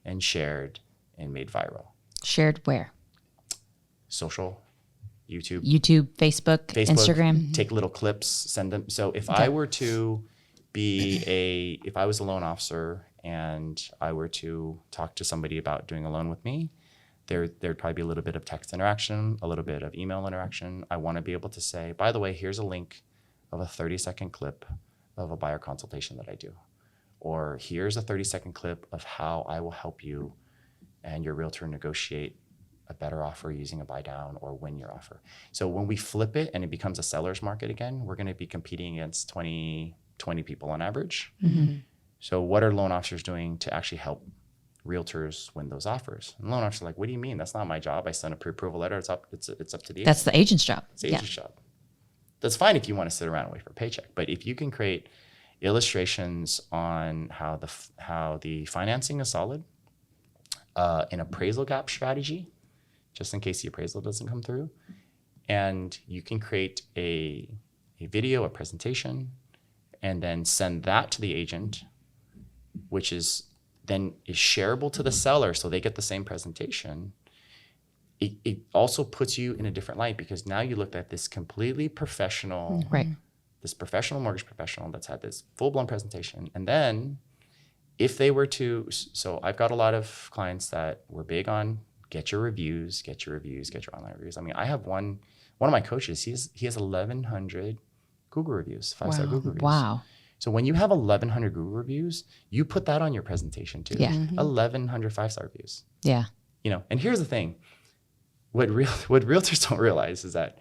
S3: and shared and made viral.
S2: Shared where?
S3: Social, YouTube,
S2: Facebook, Instagram.
S3: Take little clips, send them. So if I were to if I was a loan officer and I were to talk to somebody about doing a loan with me, there'd probably be a little bit of text interaction, a little bit of email interaction. I want to be able to say, by the way, here's a link of a 30-second clip of a buyer consultation that I do. Or here's a 30-second clip of how I will help you and your realtor negotiate a better offer using a buy down or win your offer. So when we flip it and it becomes a seller's market again, we're going to be competing against 20 people on average. So what are loan officers doing to actually help realtors win those offers? And loan officers are like, what do you mean? That's not my job. I sent a pre-approval letter. It's up to the agent.
S2: That's the agent's job.
S3: It's the agent's job. That's fine if you want to sit around and wait for a paycheck. But if you can create illustrations on how the financing is solid, an appraisal gap strategy, just in case the appraisal doesn't come through, and you can create a video, a presentation, and then send that to the agent, which is shareable to the seller so they get the same presentation. It also puts you in a different light because now you looked at this completely professional, this professional mortgage professional that's had this full-blown presentation. And then if they were to, so I've got a lot of clients that were big on get your reviews, get your online reviews. I mean, I have one of my coaches, he has 1,100 Google reviews, 5-star Google reviews.
S2: Wow.
S3: So when you have 1,100 Google reviews, you put that on your presentation too.
S2: Yeah.
S3: 1,100 5-star reviews.
S2: Yeah.
S3: And here's the thing. What realtors don't realize is that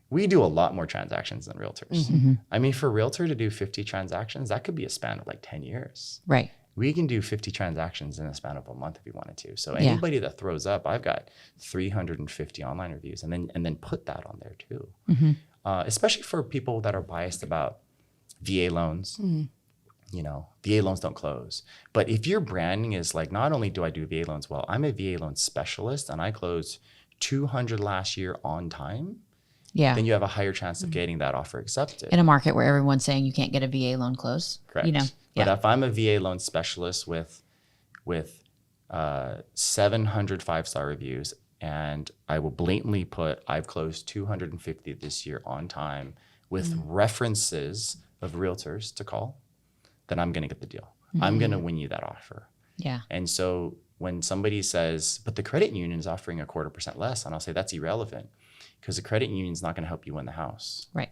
S3: we do a lot more transactions than realtors. I mean, for a realtor to do 50 transactions, that could be a span of like 10 years.
S2: Right.
S3: We can do 50 transactions in a span of a month if we wanted to. So anybody that throws up, I've got 350 online reviews, and then put that on there too. Especially for people that are biased about VA loans. VA loans don't close. But if your branding is like, not only do I do VA loans well, I'm a VA loan specialist and I closed 200 last year on time, then you have a higher chance of getting that offer accepted.
S2: In a market where everyone's saying you can't get a VA loan closed.
S3: Correct. But if I'm a VA loan specialist with 700 5-star reviews, and I will blatantly put, I've closed 250 this year on time with references of realtors to call, then I'm going to get the deal. I'm going to win you that offer.
S2: Yeah.
S3: And so when somebody says, but the credit union is offering 0.25% less, and I'll say that's irrelevant because the credit union is not going to help you win the house.
S2: Right.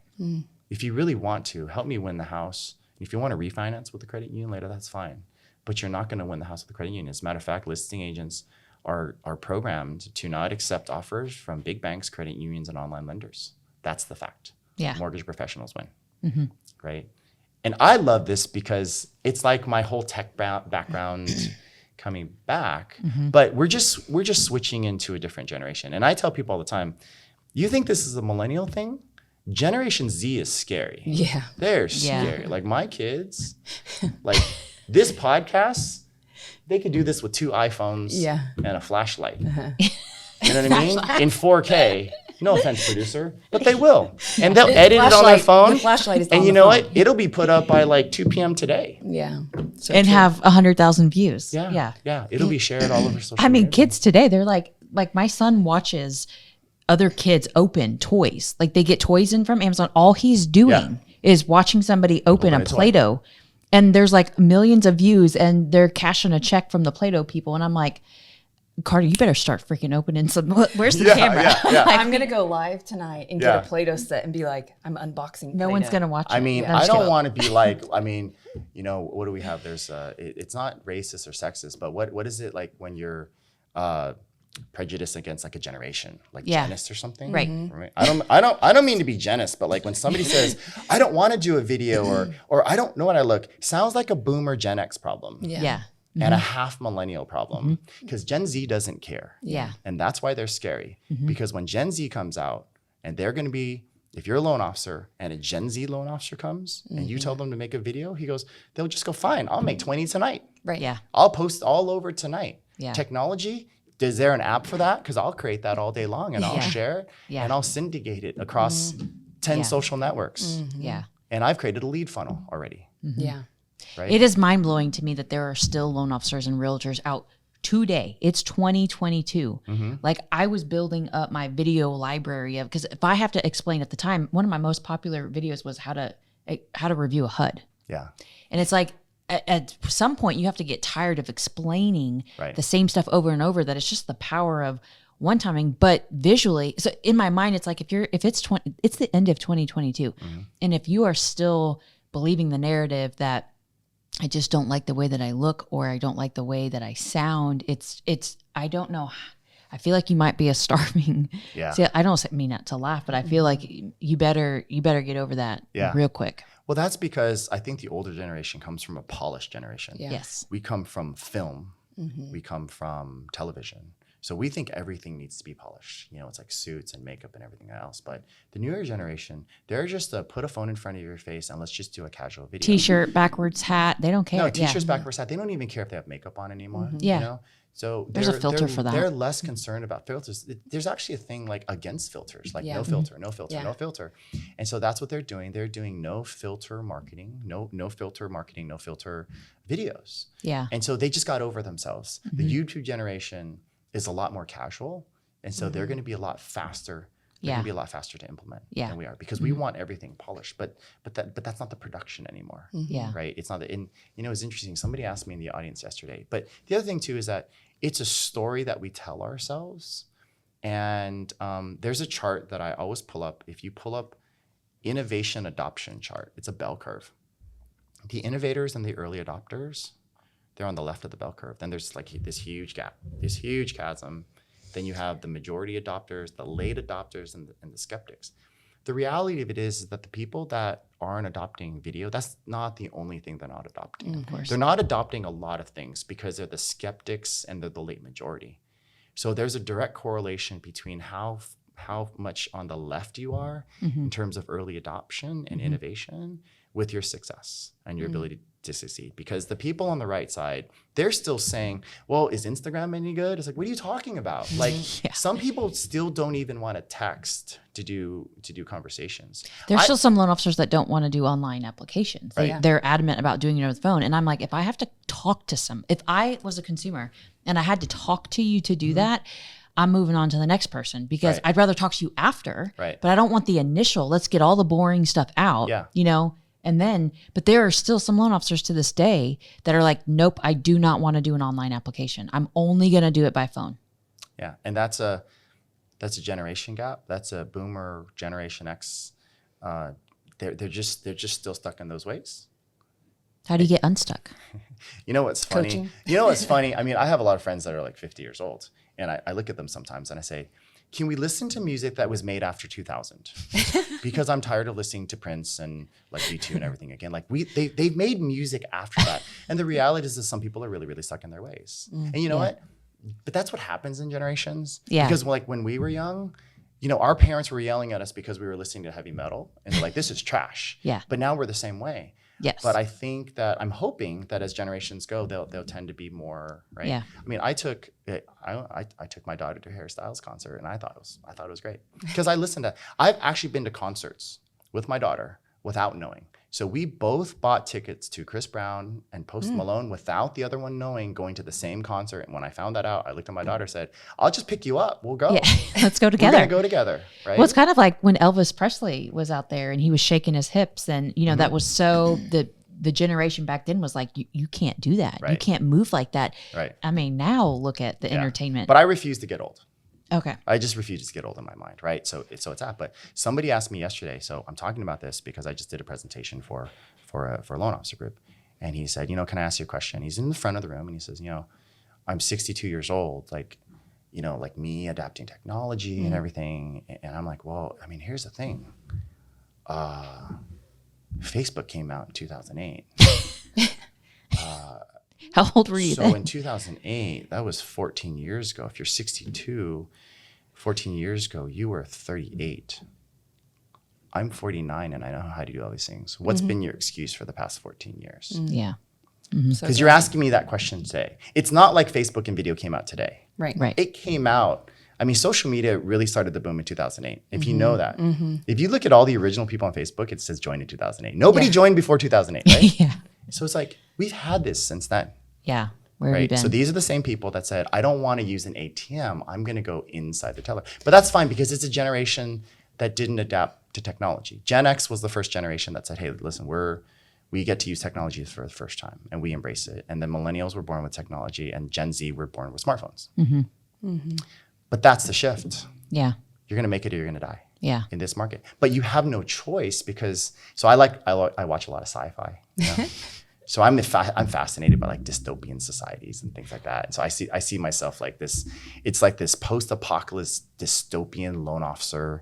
S3: If you really want to help me win the house, if you want to refinance with the credit union later, that's fine. But you're not going to win the house with the credit union. As a matter of fact, listing agents are programmed to not accept offers from big banks, credit unions, and online lenders. That's the fact.
S2: Yeah.
S3: Mortgage professionals win. Right? And I love this because it's like my whole tech background coming back, but we're just switching into a different generation. And I tell people all the time, you think this is a millennial thing? Generation Z is scary.
S1: Yeah.
S3: They're scary. Like my kids, like this podcast, they could do this with 2 iPhones and a flashlight. You know what I mean? In 4K. No offense, producer, but they will. And they'll edit it on their phone.
S1: The flashlight is on
S3: and you
S1: the
S3: know
S1: phone.
S3: what? It'll be put up by like 2 p.m. today.
S1: Yeah. So
S2: And
S1: true.
S2: have 100,000 views.
S3: Yeah. It'll be shared all over social
S2: I mean,
S3: media.
S2: kids today, they're like my son watches other kids open toys. Like they get toys in from Amazon. All he's doing is watching somebody open a
S3: a toy.
S2: Play-Doh. And there's like millions of views and they're cashing a check from the Play-Doh people. And I'm like, Carter, you better start freaking opening some. Where's the camera?
S1: I'm going to go live tonight and get
S3: Yeah.
S1: a Play-Doh set and be like, I'm unboxing
S2: No one's going to watch it.
S3: I mean,
S2: I'm
S3: I
S2: just
S3: don't
S2: kidding.
S3: want to be like, what do we have? There's, it's not racist or sexist, but what is it like when you're prejudiced against like a generation, like Genist or something?
S2: Right.
S3: I don't mean to be Genist, but like when somebody says, I don't want to do a video or I don't know what I look, sounds like a boomer Gen X problem.
S2: Yeah.
S3: And a half millennial problem because Gen Z doesn't care.
S2: Yeah.
S3: And that's why they're scary because when Gen Z comes out and they're going to be, if you're a loan officer and a Gen Z loan officer comes and you tell them to make a video, they'll just go, fine, I'll make 20 tonight.
S1: Right.
S2: Yeah.
S3: I'll post all over tonight.
S2: Yeah.
S3: Technology, is there an app for that? Because I'll create that all day long and I'll share it and I'll syndicate it across 10 social networks.
S2: Yeah.
S3: And I've created a lead funnel already.
S1: Yeah.
S3: Right?
S2: It is mind blowing to me that there are still loan officers and realtors out today. It's 2022. Like I was building up my video library because if I have to explain at the time, one of my most popular videos was how to review a HUD.
S3: Yeah.
S2: And it's like at some point you have to get tired of explaining
S3: Right.
S2: the same stuff over and over, that it's just the power of one timing, but visually. So in my mind, it's like it's the end of 2022. And if you are still believing the narrative that I just don't like the way that I look or I don't like the way that I sound, I don't know I feel like you might be a starving.
S3: Yeah.
S2: See, I don't mean that to laugh, but I feel like you better get over that real quick.
S3: Well, that's because I think the older generation comes from a polished generation.
S1: Yeah.
S2: Yes.
S3: We come from film. We come from television. So we think everything needs to be polished. You know, it's like suits and makeup and everything else. But the newer generation, they're just put a phone in front of your face and let's just do a casual video.
S2: T-shirt, backwards hat. They don't care.
S3: No, t-shirts, backwards hat. They don't even care if they have makeup on anymore.
S2: Yeah.
S3: You know? So
S2: There's a filter for that.
S3: They're less concerned about filters. There's actually a thing like against filters, like no filter, no filter, no filter. And so that's what they're doing. They're doing no filter marketing, no filter marketing, no filter videos.
S2: Yeah.
S3: And so they just got over themselves. The YouTube generation is a lot more casual. And so they're going to be a lot faster. They're going to be a lot faster to implement than we are because we want everything polished, but that's not the production anymore.
S2: Yeah.
S3: Right. It's not and you know, it's interesting. Somebody asked me in the audience yesterday, but the other thing too is that it's a story that we tell ourselves. And there's a chart that I always pull up. If you pull up innovation adoption chart, it's a bell curve. The innovators and the early adopters, they're on the left of the bell curve. Then there's like this huge gap, this huge chasm. Then you have the majority adopters, the late adopters, and the skeptics. The reality of it is that the people that aren't adopting video, that's not the only thing they're not adopting.
S2: Of course.
S3: They're not adopting a lot of things because they're the skeptics and they're the late majority. So there's a direct correlation between how much on the left you are in terms of early adoption and innovation with your success and your ability to succeed. Because the people on the right side, they're still saying, well, is Instagram any good? It's like, what are you talking about? Like some people still don't even want to text to do conversations.
S2: There's still some loan officers that don't want to do online applications. They're adamant about doing it over the phone. And I'm like, if I have to talk to if I was a consumer and I had to talk to you to do that, I'm moving on to the next person because I'd rather talk to you after, but I don't want the initial, let's get all the boring stuff out, you know? And then, but there are still some loan officers to this day that are like, nope, I do not want to do an online application. I'm only going to do it by phone.
S3: Yeah. And that's a generation gap. That's a boomer Generation X. They're just still stuck in those ways.
S2: How do you get unstuck?
S3: You know what's funny?
S1: Coaching.
S3: You know what's funny? I mean, I have a lot of friends that are like 50 years old, and I look at them sometimes and I say, can we listen to music that was made after 2000? Because I'm tired of listening to Prince and like U2 and everything again. Like they've made music after that. And the reality is that some people are really, really stuck in their ways. And you know what? But that's what happens in generations.
S2: Yeah.
S3: Because like when we were young, you know, our parents were yelling at us because we were listening to heavy metal and they're like, this is trash.
S2: Yeah.
S3: But now we're the same way.
S2: Yes.
S3: But I think that I'm hoping that as generations go, they'll tend to be more right.
S2: Yeah.
S3: I mean, I took my daughter to Harry Styles concert, and I thought it was great because I listened to. I've actually been to concerts with my daughter without knowing. So we both bought tickets to Chris Brown and Post Malone without the other one knowing, going to the same concert. And when I found that out, I looked at my daughter and said, "I'll just pick you up. We'll go.
S2: Yeah. Let's go together.
S3: We're gonna go together." Right.
S2: Well, it's kind of like when Elvis Presley was out there and he was shaking his hips, and you know that was so the generation back then was like, you can't do that.
S3: Right.
S2: You can't move like that.
S3: Right.
S2: I mean, now look at the entertainment.
S3: But I refuse to get old.
S2: Okay.
S3: I just refuse to get old in my mind, right? So it's that. But somebody asked me yesterday, so I'm talking about this because I just did a presentation for a loan officer group, and he said, you know, can I ask you a question? He's in the front of the room, and he says, you know, I'm 62 years old, like, you know, like me adapting technology and everything, and I'm like, well, I mean, here's the thing. Facebook came out in 2008.
S2: How old were you
S3: so
S2: then?
S3: in 2008, that was 14 years ago. If you're 62, 14 years ago, you were 38. I'm 49 and I know how to do all these things. What's been your excuse for the past 14 years?
S2: Yeah.
S3: Because you're asking me that question today. It's not like Facebook and video came out today.
S1: Right.
S3: It came out. I mean, social media really started the boom in 2008, if you know that. If you look at all the original people on Facebook, it says joined in 2008. Nobody joined before 2008, right?
S2: Yeah.
S3: So it's like, we've had this since then.
S2: Yeah. Where have you
S3: Right.
S2: been?
S3: So these are the same people that said, I don't want to use an ATM. I'm going to go inside the teller. But that's fine because it's a generation that didn't adapt to technology. Gen X was the first generation that said, hey, listen, we get to use technology for the first time and we embrace it. And then millennials were born with technology and Gen Z were born with smartphones. But that's the shift.
S2: Yeah.
S3: You're going to make it or you're going to die.
S2: Yeah.
S3: In this market. But you have no choice because, so I watch a lot of sci-fi. You know? So I'm fascinated by like dystopian societies and things like that. And so I see myself like this. It's like this post-apocalypse dystopian loan officer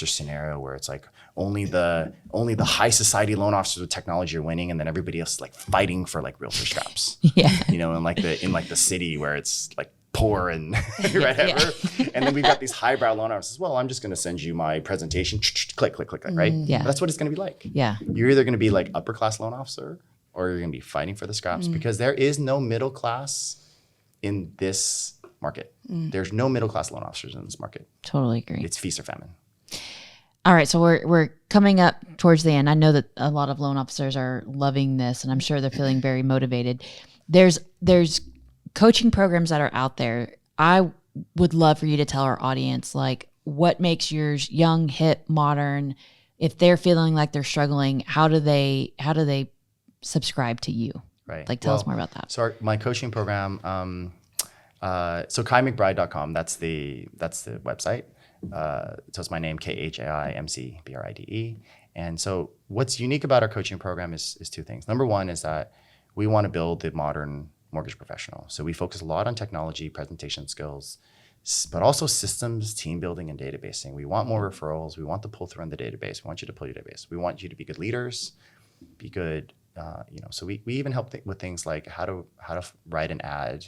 S3: scenario where it's like only the high society loan officers with technology are winning, and then everybody else is like fighting for like realtor scraps.
S2: Yeah.
S3: In the city where it's like poor and whatever. And then we've got these highbrow loan officers. Well, I'm just going to send you my presentation. Click, right?
S2: Yeah.
S3: That's what it's going to be like.
S2: Yeah.
S3: You're either going to be like upper class loan officer, or you're going to be fighting for the scraps, because there is no middle class in this market. There's no middle class loan officers in this market.
S2: Totally agree.
S3: It's feast or famine.
S2: All right, so we're coming up towards the end. I know that a lot of loan officers are loving this, and I'm sure they're feeling very motivated. There's coaching programs that are out there. I would love for you to tell our audience, like, what makes yours young, hip, modern. If they're feeling like they're struggling, how do they subscribe to you?
S3: Right.
S2: Like, tell us more about that.
S3: So my coaching program, so KaiMcBride.com, that's the website. So it's my name, KhaimcBride. And so what's unique about our coaching program is two things. Number one is that we want to build the modern mortgage professional. So we focus a lot on technology, presentation skills, but also systems, team building, and databasing. We want more referrals. We want to pull through on the database. We want you to pull your database. We want you to be good leaders, be good, so we even help with things like how to write an ad,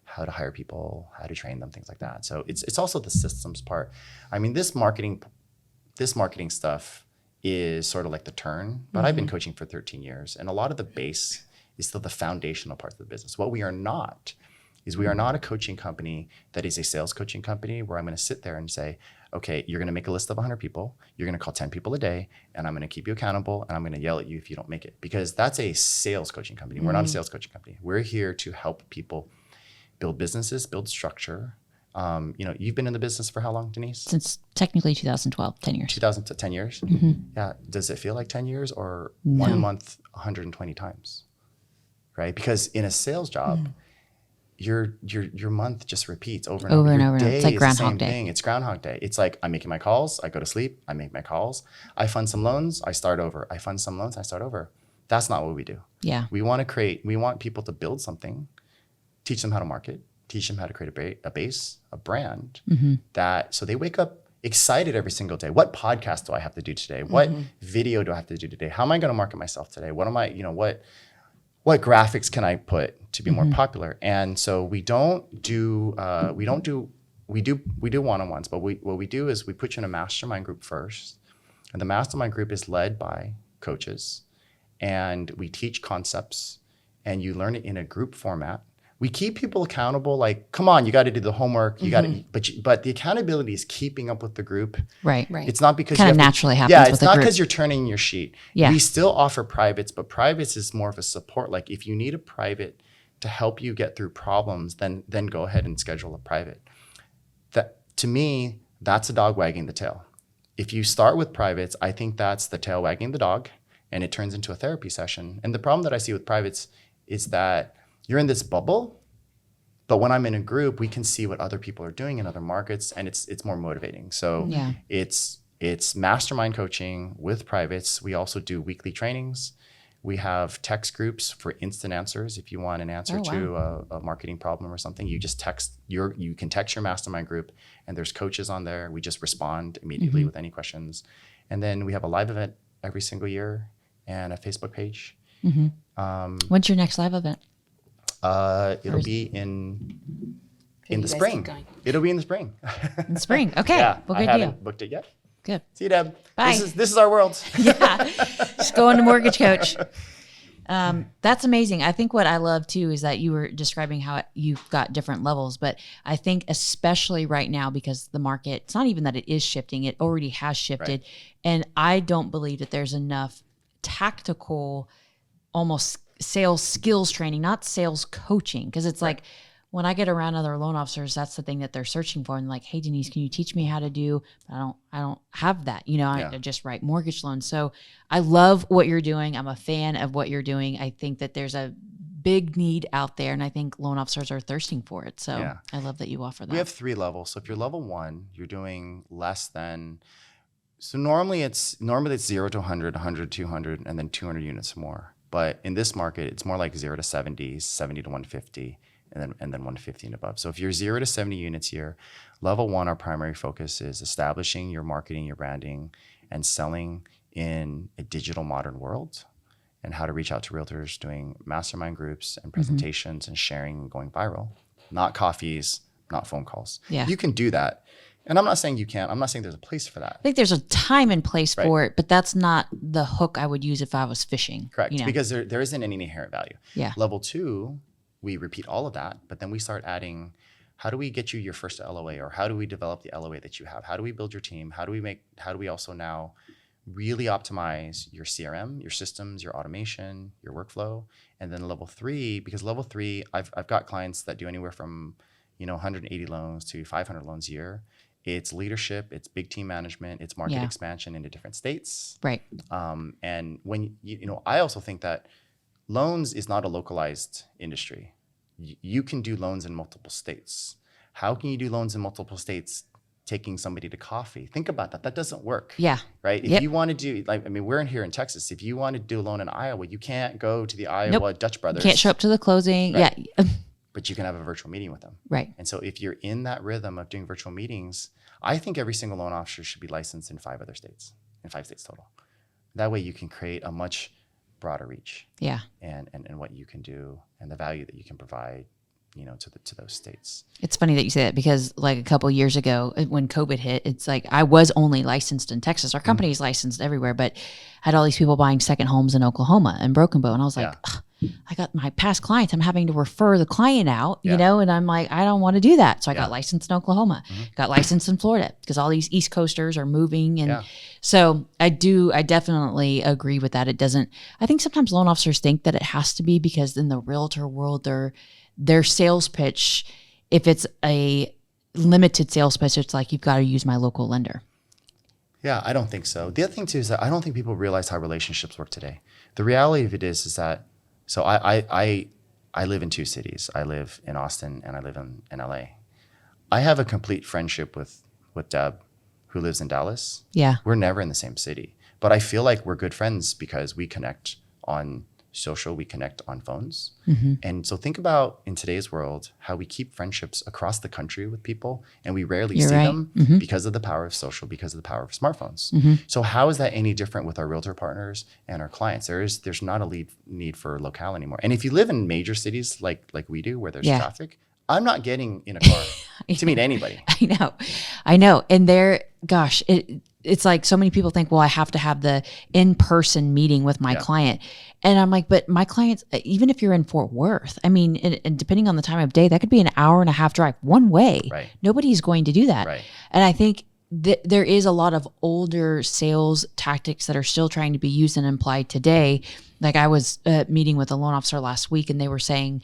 S3: how to hire people, how to train them, things like that. So it's also the systems part. I mean, this marketing stuff is sort of like the turn, but I've been coaching for 13 years, and a lot of the base is still the foundational parts of the business. What we are not is we are not a coaching company that is a sales coaching company where I'm going to sit there and say, okay, you're going to make a list of 100 people, you're going to call 10 people a day, and I'm going to keep you accountable, and I'm going to yell at you if you don't make it. Because that's a sales coaching company. We're not a sales coaching company. We're here to help people build businesses, build structure. You've been in the business for how long, Denise?
S2: Since technically 2012, 10 years.
S3: 10 years? Yeah. Does it feel like 10 years or
S2: No.
S3: 1 month, 120 times? Right? Because in a sales job, your month just repeats over and over. Your day
S2: It's like
S3: is
S2: Groundhog
S3: the same
S2: Day.
S3: thing. It's Groundhog Day. It's like I'm making my calls, I go to sleep, I make my calls, I fund some loans, I start over. I fund some loans, I start over. That's not what we do.
S2: Yeah.
S3: We want people to build something, teach them how to market, teach them how to create a base, a brand, so they wake up excited every single day. What podcast do I have to do today? What video do I have to do today? How am I going to market myself today? What am I, what graphics can I put to be more popular? And so we do one-on-ones, but what we do is we put you in a mastermind group first. And the mastermind group is led by coaches, and we teach concepts, and you learn it in a group format. We keep people accountable, like, come on, you got to do the homework. You got to, but the accountability is keeping up with the group.
S2: Right.
S3: It's not because
S2: kind of naturally happens.
S3: Yeah,
S2: with
S3: it's
S2: the
S3: not
S2: group.
S3: because you're turning your sheet.
S2: Yeah.
S3: We still offer privates, but privates is more of a support. Like if you need a private to help you get through problems, then go ahead and schedule a private. That, to me, that's a dog wagging the tail. If you start with privates, I think that's the tail wagging the dog, and it turns into a therapy session. And the problem that I see with privates is that you're in this bubble. But when I'm in a group, we can see what other people are doing in other markets, and it's more motivating. So it's mastermind coaching with privates. We also do weekly trainings. We have text groups for instant answers. If you want an answer to a marketing problem or something, you just you can text your mastermind group, and there's coaches on there. We just respond immediately with any questions. And then we have a live event every single year and a Facebook page.
S2: When's your next live event?
S3: It'll be in the spring. It'll be in the spring.
S2: In the spring. Okay.
S3: Yeah,
S2: well,
S3: I
S2: good
S3: haven't
S2: deal.
S3: booked it yet.
S2: Good.
S3: See you, Deb.
S2: Bye.
S3: This is our world.
S2: Yeah. Just go into Mortgage Coach. That's amazing. I think what I love too is that you were describing how you've got different levels, but I think especially right now, because the market, it's not even that it is shifting, it already has shifted. Right. And I don't believe that there's enough tactical, almost sales skills training, not sales coaching. Because it's like when I get around other loan officers, that's the thing that they're searching for. And like, hey, Denise, can you teach me how to do? I don't have that. I just write mortgage loans. So I love what you're doing. I'm a fan of what you're doing. I think that there's a big need out there, and I think loan officers are thirsting for it. So I love that you offer that.
S3: We have 3 levels. So if you're level 1, you're doing less than. So normally it's 0 to 100, 100, 200, and then 200 units more. But in this market, it's more like 0 to 70, 70 to 150, and then 150 and above. So if you're 0 to 70 units here, level 1, our primary focus is establishing your marketing, your branding, and selling in a digital modern world, and how to reach out to realtors, doing mastermind groups and presentations and sharing and going viral. Not coffees, not phone calls.
S2: Yeah.
S3: You can do that. And I'm not saying you can't. I'm not saying there's a place for that.
S2: I think there's a time and place for it, but that's not the hook I would use if I was fishing.
S3: Correct.
S2: You know?
S3: Because there isn't any inherent value.
S2: Yeah.
S3: Level 2, we repeat all of that, but then we start adding, how do we get you your first LOA, or how do we develop the LOA that you have? How do we build your team? How do we also now really optimize your CRM, your systems, your automation, your workflow? And then level 3, because level 3, I've got clients that do anywhere from 180 loans to 500 loans a year. It's leadership, it's big team management, it's market expansion into different states.
S2: Right.
S3: And when I also think that loans is not a localized industry. You can do loans in multiple states. How can you do loans in multiple states taking somebody to coffee? Think about that. That doesn't work.
S2: Yeah.
S3: Right? If you want to do, we're in here in Texas. If you want to do a loan in Iowa, you can't go to the Iowa Dutch Brothers.
S2: You can't show up to the closing.
S3: Right.
S2: Yeah.
S3: But you can have a virtual meeting with them.
S2: Right.
S3: And so if you're in that rhythm of doing virtual meetings, I think every single loan officer should be licensed in 5 other states, in 5 states total. That way you can create a much broader reach.
S2: Yeah.
S3: And what you can do and the value that you can provide, to those states.
S2: It's funny that you say that, because like a couple of years ago when COVID hit, it's like I was only licensed in Texas. Our company is licensed everywhere, but had all these people buying second homes in Oklahoma and Broken Bow. And I was like, I got my past clients. I'm having to refer the client out, and I'm like, I don't want to do that. So I got licensed in Oklahoma, got licensed in Florida, because all these East Coasters are moving. And so I definitely agree with that. I think sometimes loan officers think that it has to be, because in the realtor world, their sales pitch, if it's a limited sales pitch, it's like, you've got to use my local lender.
S3: Yeah, I don't think so. The other thing too is that I don't think people realize how relationships work today. The reality of it is that, so I live in 2 cities. I live in Austin and I live in LA. I have a complete friendship with Deb, who lives in Dallas.
S2: Yeah.
S3: We're never in the same city, but I feel like we're good friends because we connect on social, we connect on phones. And so think about, in today's world, how we keep friendships across the country with people, and we rarely see them because of the power of social, because of the power of smartphones. So how is that any different with our realtor partners and our clients? There's not a need for locale anymore. And if you live in major cities like we do, where there's traffic, I'm not getting in a car to meet anybody.
S2: I know. And it's like so many people think, well, I have to have the in-person meeting with my client. And I'm like, but my clients, even if you're in Fort Worth, and depending on the time of day, that could be an hour and a half drive one way.
S3: Right.
S2: Nobody's going to do that.
S3: Right.
S2: And I think there is a lot of older sales tactics that are still trying to be used and applied today. Like I was meeting with a loan officer last week, and they were saying,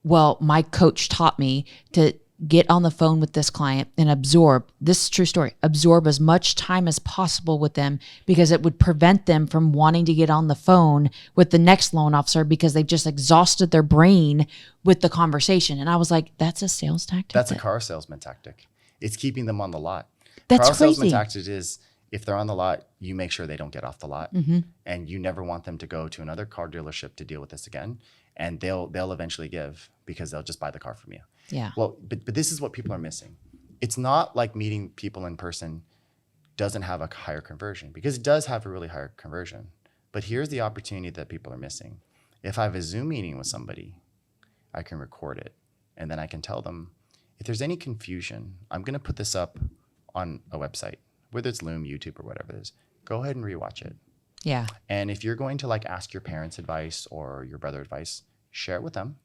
S2: well, my coach taught me to get on the phone with this client and absorb as much time as possible with them, because it would prevent them from wanting to get on the phone with the next loan officer, because they've just exhausted their brain with the conversation. And I was like, that's a sales tactic.
S3: That's a car salesman tactic. It's keeping them on the lot.
S2: That's
S3: car
S2: crazy.
S3: salesman tactic is, if they're on the lot, you make sure they don't get off the lot, and you never want them to go to another car dealership to deal with this again. And they'll eventually give, because they'll just buy the car from you.
S2: Yeah.
S3: Well, but this is what people are missing. It's not like meeting people in person doesn't have a higher conversion, because it does have a really higher conversion. But here's the opportunity that people are missing. If I have a Zoom meeting with somebody, I can record it, and then I can tell them, if there's any confusion, I'm going to put this up on a website, whether it's Loom, YouTube, or whatever it is. Go ahead and rewatch it.
S2: Yeah.
S3: And if you're going to ask your parents advice or your brother advice, share it with them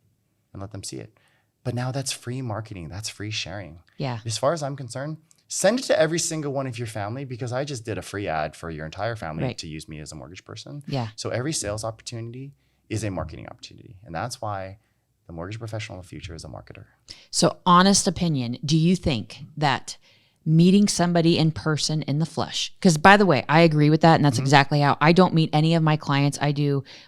S3: and let them see it. But now that's free marketing. That's free sharing.
S2: Yeah.
S3: As far as I'm concerned, send it to every single one of your family, because I just did a free ad for your entire family to use me as a mortgage person.
S2: Yeah.
S3: So every sales opportunity is a marketing opportunity. And that's why the mortgage professional of the future is a marketer.
S2: So honest opinion, do you think that meeting somebody in person in the flesh. Because by the way, I agree with that. And that's exactly how I don't meet any of my clients.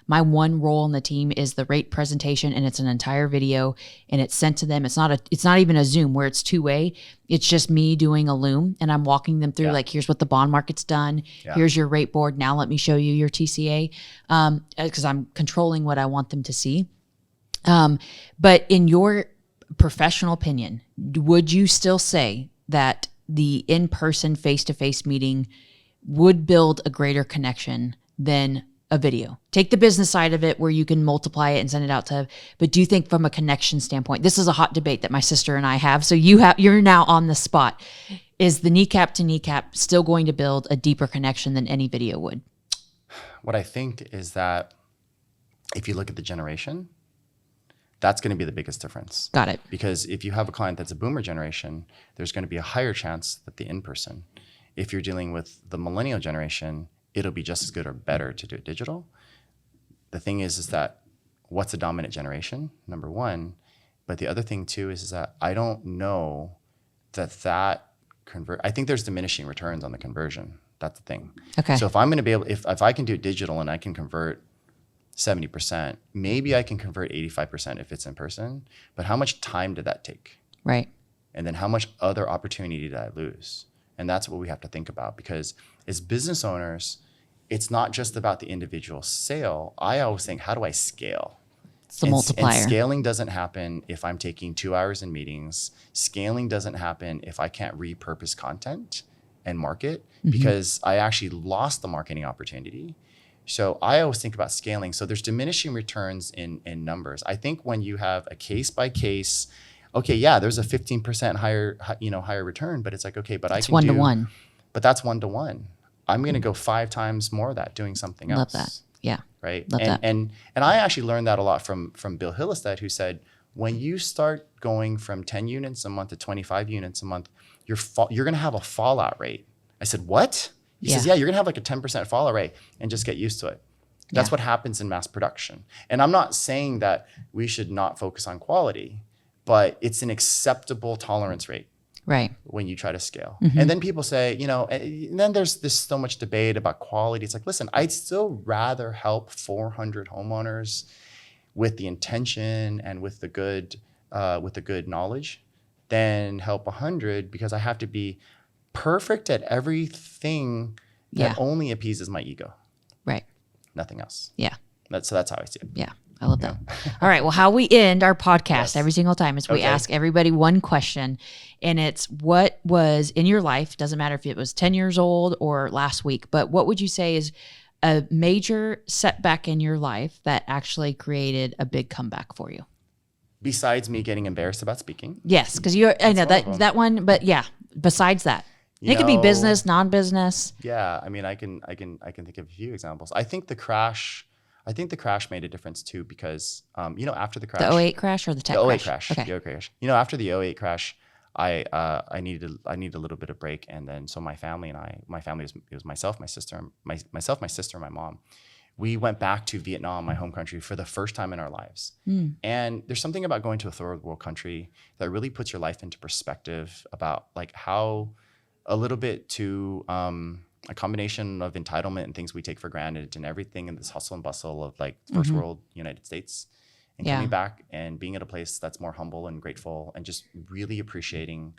S2: My one role in the team is the rate presentation, and it's an entire video and it's sent to them. It's not even a Zoom where it's 2-way. It's just me doing a Loom and I'm walking them through like, here's what the bond market's done. Yeah. Here's your rate board. Now let me show you your TCA. Cause I'm controlling what I want them to see. But in your professional opinion, would you still say that the in-person face-to-face meeting would build a greater connection than a video? Take the business side of it where you can multiply it and send it out to, but do you think from a connection standpoint, this is a hot debate that my sister and I have. So you're now on the spot. Is the kneecap to kneecap still going to build a deeper connection than any video would?
S3: What I think is that if you look at the generation, that's going to be the biggest difference.
S2: Got it.
S3: Because if you have a client that's a boomer generation, there's going to be a higher chance that the in-person. If you're dealing with the millennial generation, it'll be just as good or better to do it digital. The thing is that what's a dominant generation? Number one. But the other thing too is that I don't know that convert. I think there's diminishing returns on the conversion. That's the thing.
S2: Okay.
S3: So if I'm going to be able, if I can do it digital and I can convert 70%, maybe I can convert 85% if it's in person, but how much time did that take?
S2: Right.
S3: And then how much other opportunity did I lose? And that's what we have to think about, because as business owners, it's not just about the individual sale. I always think, how do I scale?
S2: It's the multiplier.
S3: And scaling doesn't happen if I'm taking 2 hours in meetings. Scaling doesn't happen if I can't repurpose content and market, because I actually lost the marketing opportunity. So I always think about scaling. So there's diminishing returns in numbers. I think when you have a case by case, okay, yeah, there's a 15% higher return, but it's like, okay, but
S2: it's 1-to-1.
S3: But that's 1-to-1. I'm going to go 5 times more of that doing something else.
S2: Love that. Yeah.
S3: Right.
S2: Love that.
S3: And I actually learned that a lot from Bill Hillestead, who said, when you start going from 10 units a month to 25 units a month, you're going to have a fallout rate. I said, what? He says, yeah, you're gonna have like a 10% fallout rate and just get used to it. That's what happens in mass production. And I'm not saying that we should not focus on quality, but it's an acceptable tolerance rate.
S2: Right.
S3: When you try to scale. And then people say, and then there's so much debate about quality. It's like, listen, I'd still rather help 400 homeowners with the intention and with the good knowledge than help 100, because I have to be perfect at everything that only appeases my ego.
S2: Right.
S3: Nothing else.
S2: Yeah.
S3: So that's how I see it.
S2: Yeah. I love that. All right. Well, how we end our podcast every single time is we ask everybody one question, and it's, what was in your life, doesn't matter if it was 10 years old or last week, but what would you say is a major setback in your life that actually created a big comeback for you?
S3: Besides me getting embarrassed about speaking.
S2: Yes. Cause I know that one, but yeah, besides that. It could be business, non-business.
S3: Yeah, I mean, I can think of a few examples. I think the crash made a difference too, because after the crash,
S2: the 2008 crash or the tech crash?
S3: Okay. The 2008 crash. After the 2008 crash, I needed a little bit of break, and then so my family was myself, my sister, and my mom. We went back to Vietnam, my home country, for the first time in our lives. And there's something about going to a third world country that really puts your life into perspective about like how a little bit to a combination of entitlement and things we take for granted and everything in this hustle and bustle of like first world United States, and coming back and being at a place that's more humble and grateful and just really appreciating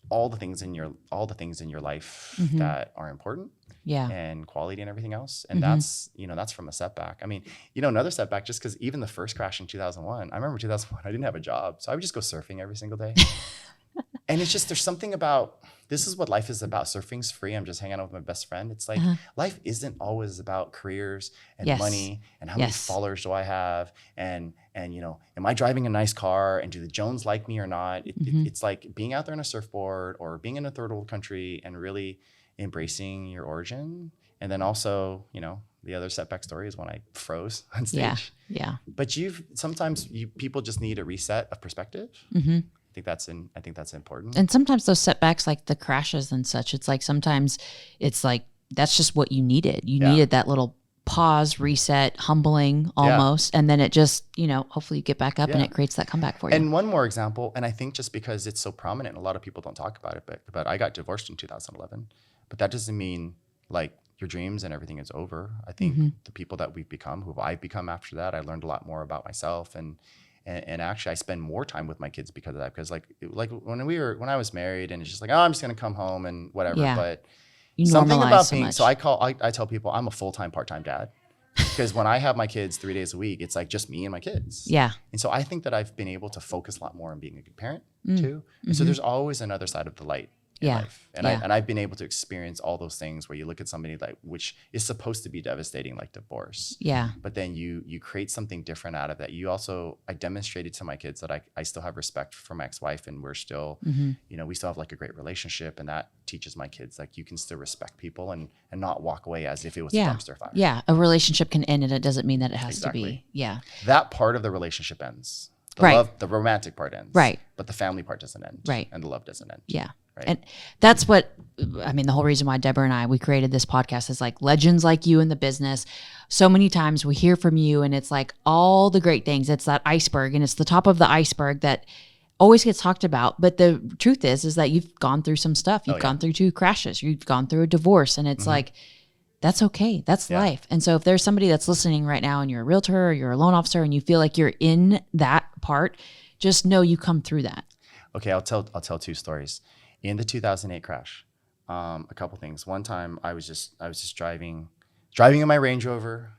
S3: all the things in your life that are important, and quality and everything else. And that's from a setback. I mean, another setback, just because even the first crash in 2001, I remember 2001, I didn't have a job, so I would just go surfing every single day. And it's just, there's something about, this is what life is about. Surfing's free. I'm just hanging out with my best friend. It's like, life isn't always about careers and money and how many followers do I have, and am I driving a nice car, and do the Jones like me or not? It's like being out there on a surfboard or being in a third world country and really embracing your origin. And then also, the other setback story is when I froze on stage.
S2: Yeah.
S3: But sometimes people just need a reset of perspective. I think that's important.
S2: And sometimes those setbacks, like the crashes and such, it's like sometimes it's like that's just what you needed. You needed that little pause, reset, humbling almost. And then it just, hopefully you get back up and it creates that comeback for you.
S3: And one more example, and I think just because it's so prominent, a lot of people don't talk about it, but I got divorced in 2011. But that doesn't mean like your dreams and everything is over. I think the people that we've become, who I've become after that, I learned a lot more about myself, and actually I spend more time with my kids because of that. Because like when I was married, and it's just like, oh, I'm just gonna come home and whatever.
S2: Yeah.
S3: But
S2: You
S3: something
S2: normalize
S3: about
S2: so
S3: being,
S2: much.
S3: so I tell people I'm a full-time, part-time dad. Because when I have my kids 3 days a week, it's like just me and my kids.
S2: Yeah.
S3: And so I think that I've been able to focus a lot more on being a good parent too. And so there's always another side of the light in life. And I've been able to experience all those things where you look at somebody like, which is supposed to be devastating, like divorce.
S2: Yeah.
S3: But then you create something different out of that. I demonstrated to my kids that I still have respect for my ex-wife, and we're still, we still have like a great relationship, and that teaches my kids like you can still respect people and not walk away as if it was a dumpster fire.
S2: Yeah. A relationship can end and it doesn't mean that it has to be. Yeah.
S3: That part of the relationship ends. The romantic part ends.
S2: Right.
S3: But the family part doesn't end.
S2: Right.
S3: And the love doesn't end.
S2: Yeah.
S3: Right.
S2: And that's what, the whole reason why Deborah and I, we created this podcast is like legends like you in the business. So many times we hear from you and it's like all the great things. It's that iceberg, and it's the top of the iceberg that always gets talked about. But the truth is that you've gone through some stuff. You've gone through 2 crashes. You've gone through a divorce, and it's like, that's okay. That's life. And so if there's somebody that's listening right now and you're a realtor or you're a loan officer and you feel like you're in that part, just know you come through that.
S3: Okay, I'll tell 2 stories. In the 2008 crash, a couple things. One time I was just driving in my Range Rover,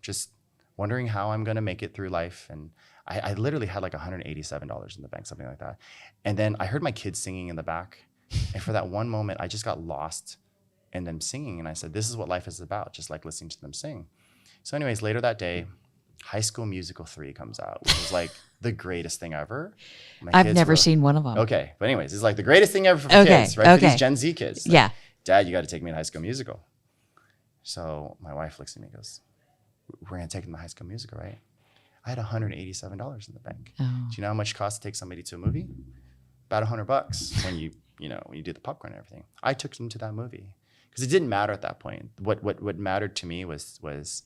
S3: just wondering how I'm gonna make it through life. And I literally had like $187 in the bank, something like that. And then I heard my kids singing in the back. And for that one moment, I just got lost in them singing. And I said, this is what life is about, just like listening to them sing. So anyways, later that day, High School Musical 3 comes out, which was like the greatest thing ever.
S2: I've never seen one of them.
S3: Okay. But anyways, it's like the greatest thing ever for kids, right? For these Gen Z kids. Like, Dad, you got to take me to High School Musical. So my wife looks at me and goes, we're going to take them to High School Musical, right? I had $187 in the bank. Oh. Do you know how much it costs to take somebody to a movie? About $100 when you do the popcorn and everything. I took them to that movie because it didn't matter at that point. What mattered to me was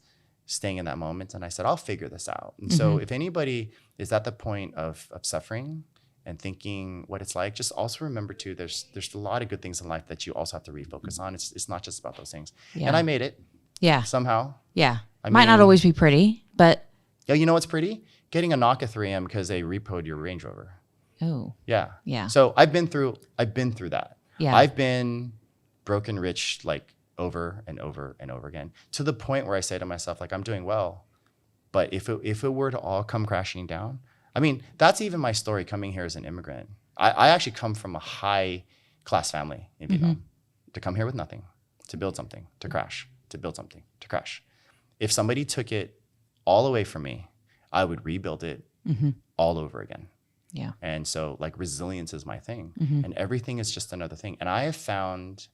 S3: staying in that moment. And I said, I'll figure this out. And so if anybody is at the point of suffering and thinking what it's like, just also remember too, there's a lot of good things in life that you also have to refocus on. It's not just about those things. Yeah. And I made it. Yeah. Somehow.
S2: Yeah. Might not always be pretty, but.
S3: Yeah. You know what's pretty? Getting a knock at 3 a.m. because they repoed your Range Rover.
S2: Oh.
S3: Yeah.
S2: Yeah.
S3: So I've been through that.
S2: Yeah.
S3: I've been broken rich like over and over and over again, to the point where I say to myself, like, I'm doing well, but if it were to all come crashing down, that's even my story coming here as an immigrant. I actually come from a high class family in Vietnam, to come here with nothing, to build something, to crash, to build something, to crash. If somebody took it all away from me, I would rebuild it all over again.
S2: Yeah.
S3: And so like resilience is my thing, and everything is just another thing. And I have found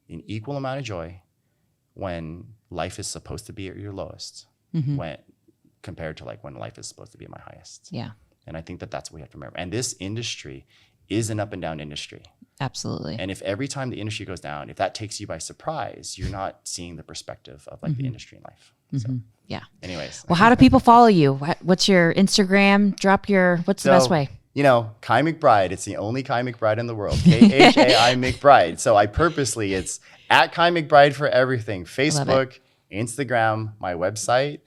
S3: an equal amount of joy when life is supposed to be at your lowest, when compared to like when life is supposed to be at my highest.
S2: Yeah.
S3: And I think that that's what we have to remember. And this industry is an up and down industry.
S2: Absolutely.
S3: And if every time the industry goes down, if that takes you by surprise, you're not seeing the perspective of like the industry in life. So
S2: yeah.
S3: Anyways.
S2: Well, how do people follow you? What's your Instagram? What's the best way?
S3: Kai McBride. It's the only Kai McBride in the world. Khai McBride. So it's at Kai McBride for everything. Facebook, Instagram, my website.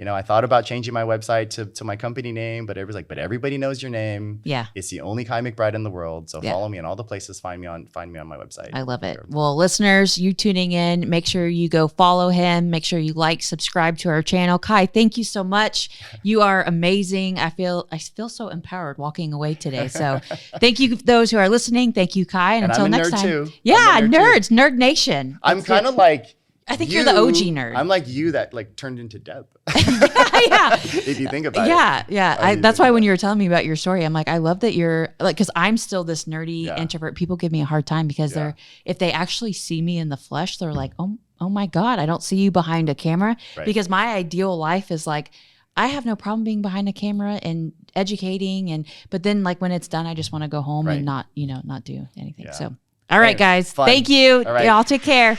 S3: I thought about changing my website to my company name, but everybody's like, but everybody knows your name.
S2: Yeah.
S3: It's the only Kai McBride in the world. So follow me in all the places. Find me on my website.
S2: I love it. Well, listeners, you tuning in, make sure you go follow him. Make sure you subscribe to our channel. Kai, thank you so much. You are amazing. I feel so empowered walking away today. So thank you those who are listening. Thank you, Kai. And until
S3: I'm a
S2: next
S3: nerd
S2: time.
S3: too.
S2: Yeah, nerds, Nerd Nation.
S3: I'm kind of like,
S2: I think you're the OG nerd.
S3: I'm like you that like turned into Deb.
S2: Yeah.
S3: If you think about it.
S2: Yeah. That's why when you were telling me about your story, I'm like, I love that you're like, because I'm still this nerdy introvert. People give me a hard time because if they actually see me in the flesh, they're like, oh my God, I don't see you behind a camera. Right. Because my ideal life is like, I have no problem being behind a camera and educating, but then like when it's done, I just want to go home and not do anything. Yeah. So, all right, guys, thank you. All right. Y'all take care.